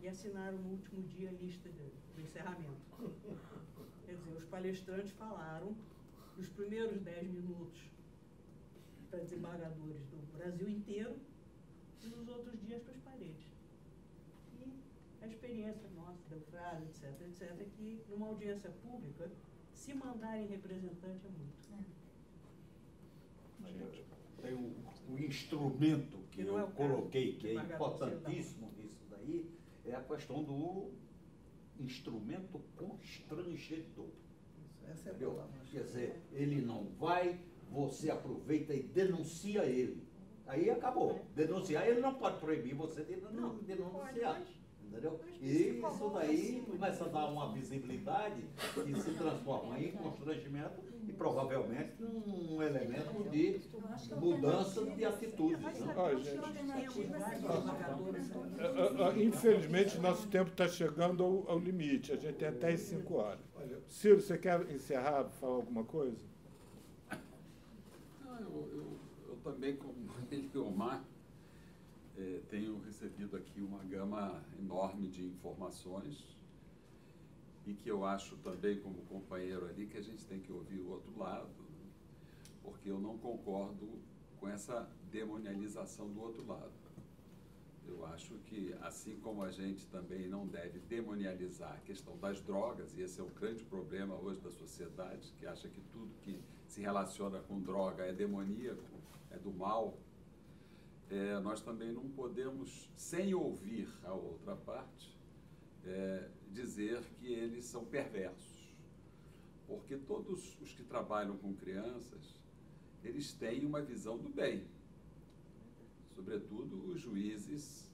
e assinaram no último dia a lista do encerramento. Quer dizer, os palestrantes falaram, nos primeiros 10 minutos para desembargadores do Brasil inteiro e nos outros dias para os parentes. E a experiência nossa, da Eufrásio, etc., é que numa audiência pública, se mandarem representante é muito. Tem um instrumento que não é eu o coloquei, que é desembargador importantíssimo nisso daí, é a questão do instrumento constrangedor. Essa é a Entendeu? palavra. Quer dizer, ele não vai, você aproveita e denuncia ele. Aí acabou. Denunciar, ele não pode proibir você de denunciar. Entendeu? E isso daí começa a dar uma visibilidade que se transforma em constrangimento e provavelmente um elemento de mudança de atitudes. Né? Infelizmente, nosso tempo está chegando ao limite. A gente tem até as 5 horas. Ciro, você quer encerrar, falar alguma coisa? Eu também, como ele e Omar, tenho recebido aqui uma gama enorme de informações e que eu acho também, como companheiro ali, que a gente tem que ouvir o outro lado, porque eu não concordo com essa demonialização do outro lado. Eu acho que, assim como a gente também não deve demonializar a questão das drogas, e esse é o grande problema hoje da sociedade, que acha que tudo que se relaciona com droga é demoníaco, é do mal, nós também não podemos, sem ouvir a outra parte, dizer que eles são perversos. Porque todos os que trabalham com crianças, eles têm uma visão do bem. Sobretudo os juízes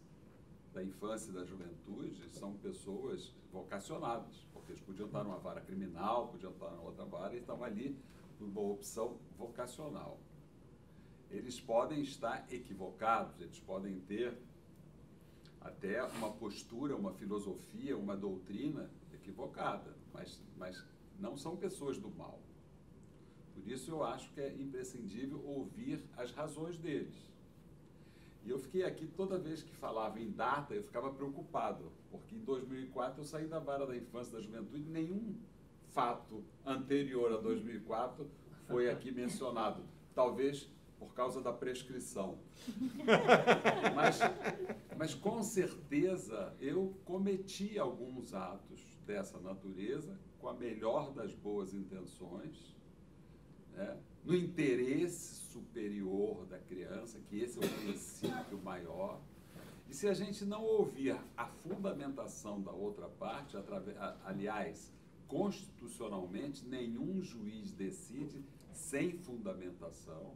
da infância e da juventude são pessoas vocacionadas, porque eles podiam estar numa vara criminal, podiam estar na outra vara e estavam ali por uma opção vocacional. Eles podem estar equivocados, eles podem ter até uma postura, uma filosofia, uma doutrina equivocada, mas não são pessoas do mal. Por isso eu acho que é imprescindível ouvir as razões deles. E eu fiquei aqui, toda vez que falava em data, eu ficava preocupado, porque em 2004 eu saí da vara da infância e da juventude, nenhum fato anterior a 2004 foi aqui mencionado. Talvez por causa da prescrição. Mas com certeza eu cometi alguns atos dessa natureza com a melhor das boas intenções, né, no interesse superior da criança, que esse é o princípio maior. E se a gente não ouvir a fundamentação da outra parte, aliás, constitucionalmente, nenhum juiz decide sem fundamentação.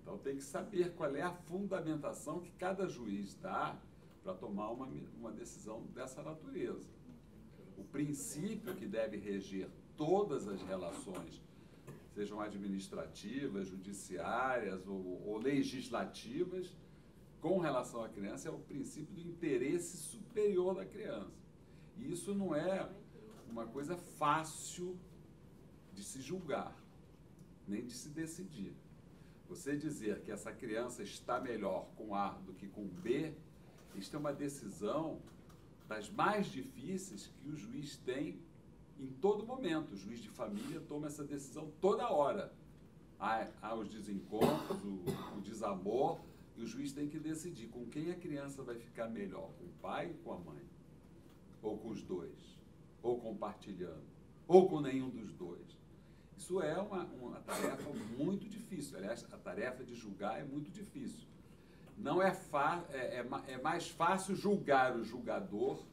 Então tem que saber qual é a fundamentação que cada juiz dá para tomar uma decisão dessa natureza. O princípio que deve reger todas as relações, sejam administrativas, judiciárias ou legislativas, com relação à criança, é o princípio do interesse superior da criança. E isso não é uma coisa fácil de se julgar, nem de se decidir. Você dizer que essa criança está melhor com A do que com B, isso é uma decisão das mais difíceis que o juiz tem em todo momento. O juiz de família toma essa decisão toda hora. Há os desencontros, o desamor, e o juiz tem que decidir com quem a criança vai ficar melhor, com o pai ou com a mãe, ou com os dois, ou compartilhando, ou com nenhum dos dois. Isso é uma tarefa muito difícil. Aliás, a tarefa de julgar é muito difícil. Não é mais fácil julgar o julgador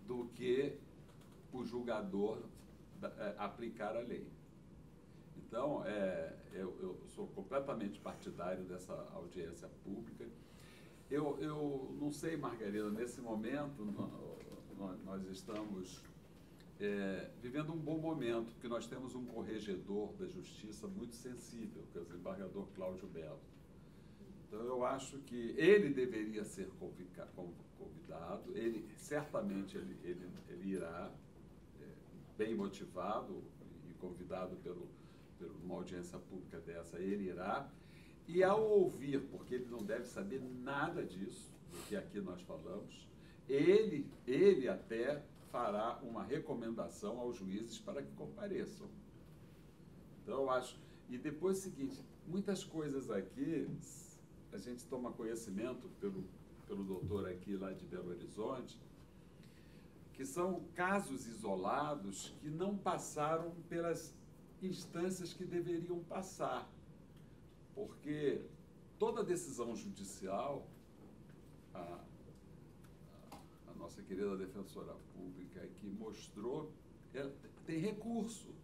do que o julgador aplicar a lei. Então, eu sou completamente partidário dessa audiência pública. Eu não sei, Margarida, nesse momento nós estamos vivendo um bom momento, porque nós temos um corregedor da justiça muito sensível, que é o desembargador Cláudio Belo. Então, eu acho que ele deveria ser convidado, certamente ele irá, bem motivado e convidado por uma audiência pública dessa, ele irá, e ao ouvir, porque ele não deve saber nada disso, do que aqui nós falamos, ele até fará uma recomendação aos juízes para que compareçam. Então, E depois o seguinte, muitas coisas aqui, a gente toma conhecimento pelo doutor aqui lá de Belo Horizonte, que são casos isolados que não passaram pelas instâncias que deveriam passar. Porque toda decisão judicial, a nossa querida defensora pública aqui mostrou, tem recurso.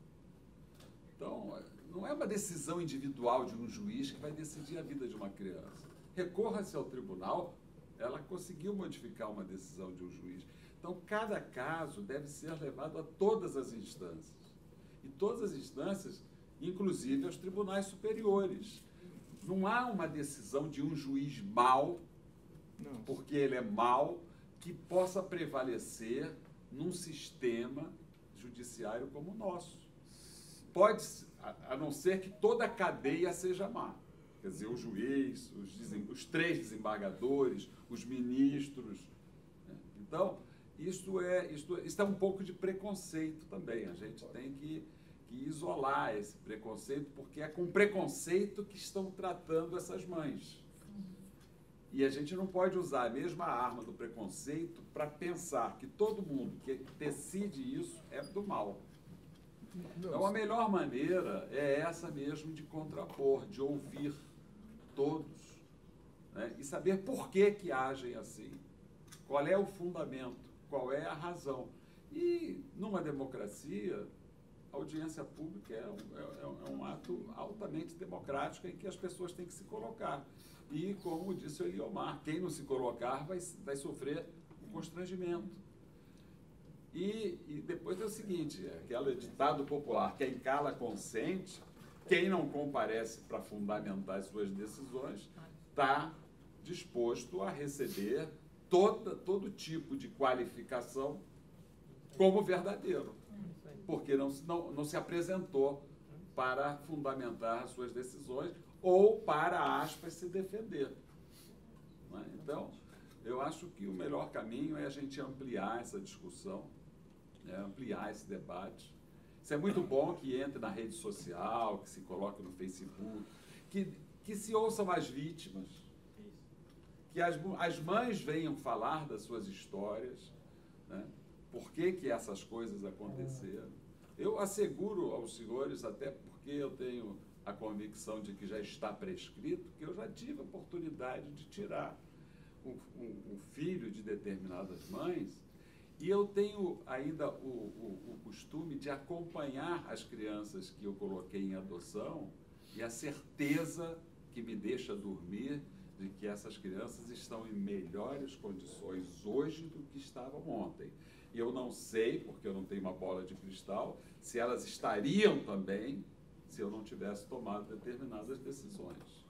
Então, não é uma decisão individual de um juiz que vai decidir a vida de uma criança. Recorra-se ao tribunal, ela conseguiu modificar uma decisão de um juiz. Então, cada caso deve ser levado a todas as instâncias. E todas as instâncias, inclusive aos tribunais superiores. Não há uma decisão de um juiz mau, porque ele é mau, que possa prevalecer num sistema judiciário como o nosso. Pode, a não ser que toda a cadeia seja má. Quer dizer, o juiz, os 3 desembargadores, os ministros. Né? Então, isso é um pouco de preconceito também. A gente tem que isolar esse preconceito, porque é com preconceito que estão tratando essas mães. E a gente não pode usar a mesma arma do preconceito para pensar que todo mundo que decide isso é do mal. Então, a melhor maneira é essa mesmo de contrapor, de ouvir todos, né? E saber por que agem assim, qual é o fundamento, qual é a razão. E, numa democracia, a audiência pública é um ato altamente democrático em que as pessoas têm que se colocar. E, como disse o Eliomar, quem não se colocar vai sofrer um constrangimento. E depois é o seguinte, aquele ditado popular, quem cala consente, quem não comparece para fundamentar as suas decisões, está disposto a receber todo tipo de qualificação como verdadeiro, porque não se apresentou para fundamentar as suas decisões ou para, aspas, se defender. Não é? Então, eu acho que o melhor caminho é a gente ampliar essa discussão, né? Ampliar esse debate. Isso é muito bom que entre na rede social, que se coloque no Facebook, que se ouçam as vítimas, que as mães venham falar das suas histórias, né? Por que essas coisas aconteceram. Eu asseguro aos senhores, até porque eu tenho a convicção de que já está prescrito, que eu já tive a oportunidade de tirar um filho de determinadas mães, e eu tenho ainda o costume de acompanhar as crianças que eu coloquei em adoção, e a certeza que me deixa dormir de que essas crianças estão em melhores condições hoje do que estavam ontem. E eu não sei, porque eu não tenho uma bola de cristal, se elas estariam também se eu não tivesse tomado determinadas decisões.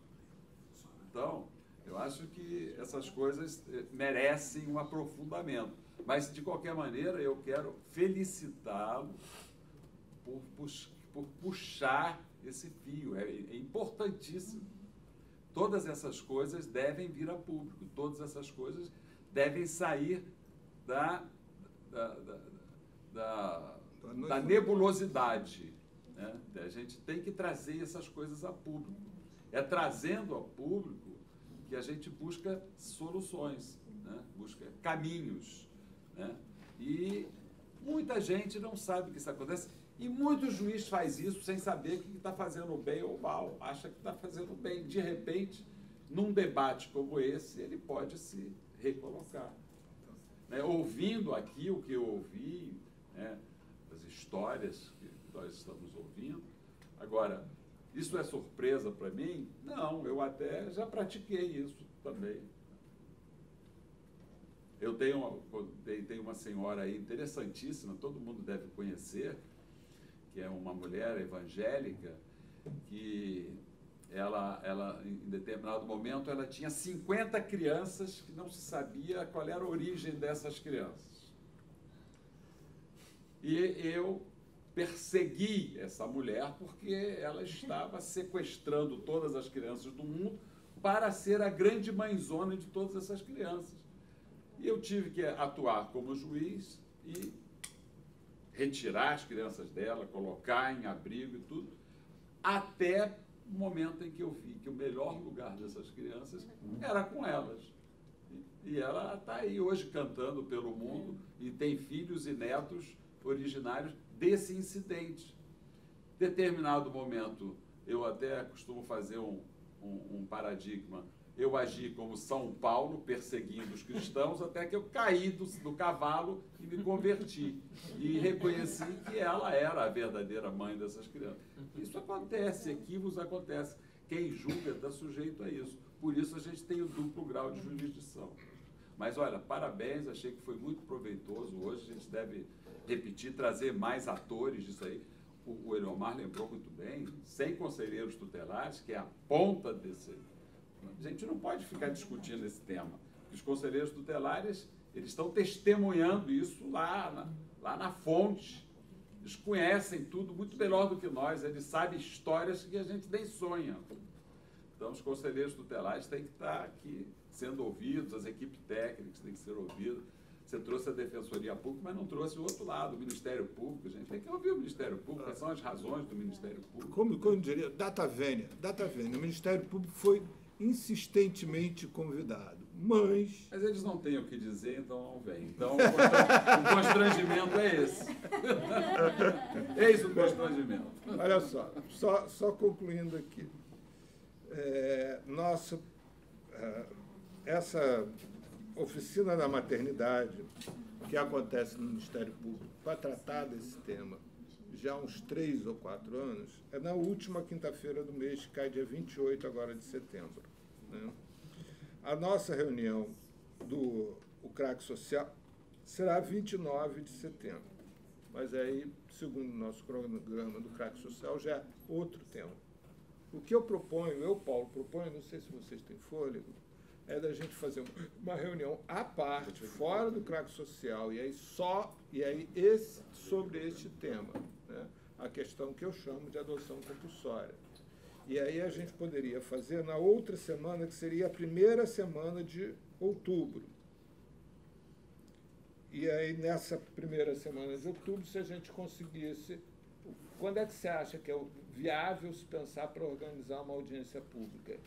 Então, eu acho que essas coisas merecem um aprofundamento. Mas, de qualquer maneira, eu quero felicitá-lo por puxar esse fio. É importantíssimo. Todas essas coisas devem vir a público. Todas essas coisas devem sair da nebulosidade. Né? A gente tem que trazer essas coisas a público. É trazendo a público que a gente busca soluções, né? Busca caminhos. Né? E muita gente não sabe que isso acontece, e muito juiz faz isso sem saber que está fazendo bem ou mal, acha que está fazendo bem. De repente, num debate como esse, ele pode se recolocar. Né? Ouvindo aqui o que eu ouvi, né? As histórias que nós estamos ouvindo. Agora, isso é surpresa para mim? Não, eu até já pratiquei isso também. Eu tenho uma senhora aí interessantíssima, todo mundo deve conhecer, que é uma mulher evangélica, que ela em determinado momento, ela tinha 50 crianças que não se sabia qual era a origem dessas crianças. E eu persegui essa mulher porque ela estava sequestrando todas as crianças do mundo para ser a grande mãezona de todas essas crianças. E eu tive que atuar como juiz e retirar as crianças dela, colocar em abrigo e tudo. até o momento em que eu vi que o melhor lugar dessas crianças era com elas. E ela está aí hoje cantando pelo mundo e tem filhos e netos originários desse incidente. Em determinado momento, eu até costumo fazer um paradigma. Eu agi como São Paulo, perseguindo os cristãos, até que eu caí do cavalo e me converti. E reconheci que ela era a verdadeira mãe dessas crianças. Isso acontece, equívocos acontecem. Quem julga está sujeito a isso. Por isso a gente tem o duplo grau de jurisdição. Mas, olha, parabéns, achei que foi muito proveitoso hoje. A gente deve repetir, trazer mais atores disso aí. O Eliomar lembrou muito bem, 100 conselheiros tutelares, que é a ponta desse... A gente não pode ficar discutindo esse tema. Os conselheiros tutelares, eles estão testemunhando isso lá na fonte. Eles conhecem tudo muito melhor do que nós, eles sabem histórias que a gente nem sonha. Então, os conselheiros tutelares têm que estar aqui sendo ouvidos, as equipes técnicas têm que ser ouvidas. Você trouxe a Defensoria Pública, mas não trouxe o outro lado, o Ministério Público. A gente tem que ouvir o Ministério Público, quais são as razões do Ministério Público. Como eu diria, data vênia. O Ministério Público foi insistentemente convidado, mas eles não têm o que dizer, então não vêm. Então, o constrangimento é esse. Eis o constrangimento. Olha só concluindo aqui. Essa oficina da maternidade que acontece no Ministério Público para tratar desse tema já há uns 3 ou 4 anos, é na última quinta-feira do mês, que cai dia 28 agora de setembro. Né? A nossa reunião do CRAC Social será 29 de setembro, mas aí, segundo o nosso cronograma do CRAC Social, já é outro tema. O que eu proponho, Paulo, proponho, não sei se vocês têm fôlego, é da gente fazer uma reunião à parte, fora do CRAC Social, e aí sobre este tema, né? A questão que eu chamo de adoção compulsória. E aí a gente poderia fazer na outra semana, que seria a primeira semana de outubro. E aí, nessa primeira semana de outubro, se a gente conseguisse... Quando é que você acha que é viável se pensar para organizar uma audiência pública?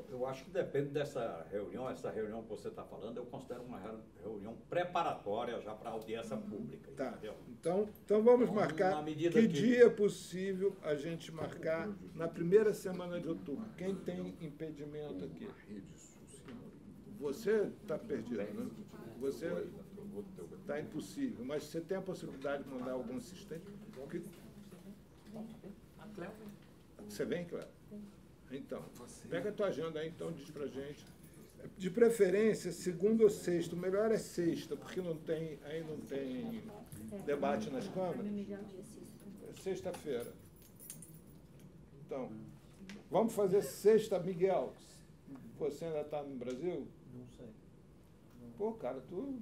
Eu acho que depende dessa reunião. Essa reunião que você está falando, eu considero uma reunião preparatória já para a audiência pública. Tá. Entendeu? Então vamos marcar que dia é possível a gente marcar na primeira semana de outubro. Quem tem impedimento aqui? Você está perdido, né? Você está impossível, mas você tem a possibilidade de mandar algum assistente? Você vem, Cléo? Então, pega a tua agenda aí, então, diz pra gente. De preferência, segunda ou sexta. O melhor é sexta, porque aí não tem debate nas câmaras. Sexta-feira. Então, vamos fazer sexta, Miguel. Você ainda está no Brasil? Não sei. Pô, cara, tu... não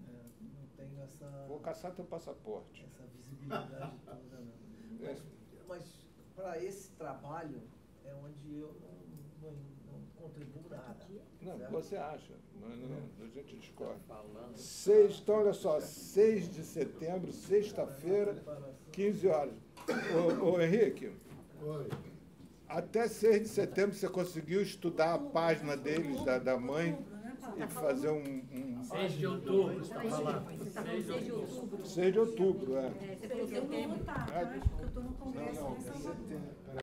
tenho essa... Vou caçar teu passaporte. Essa visibilidade toda, não. Mas para esse trabalho é onde eu não contribuo nada. Não, certo? você acha, mas não, a gente discorda. Então, olha só, 6 de setembro, sexta-feira, 15 horas. Ô Henrique, Oi. até 6 de setembro você conseguiu estudar a página deles, da mãe, e fazer um 6 de outubro, você está falando. 6 de outubro. 6 de outubro, é. Você falou que eu vou votar, né? Porque eu estou no Congresso. Não, é setembro.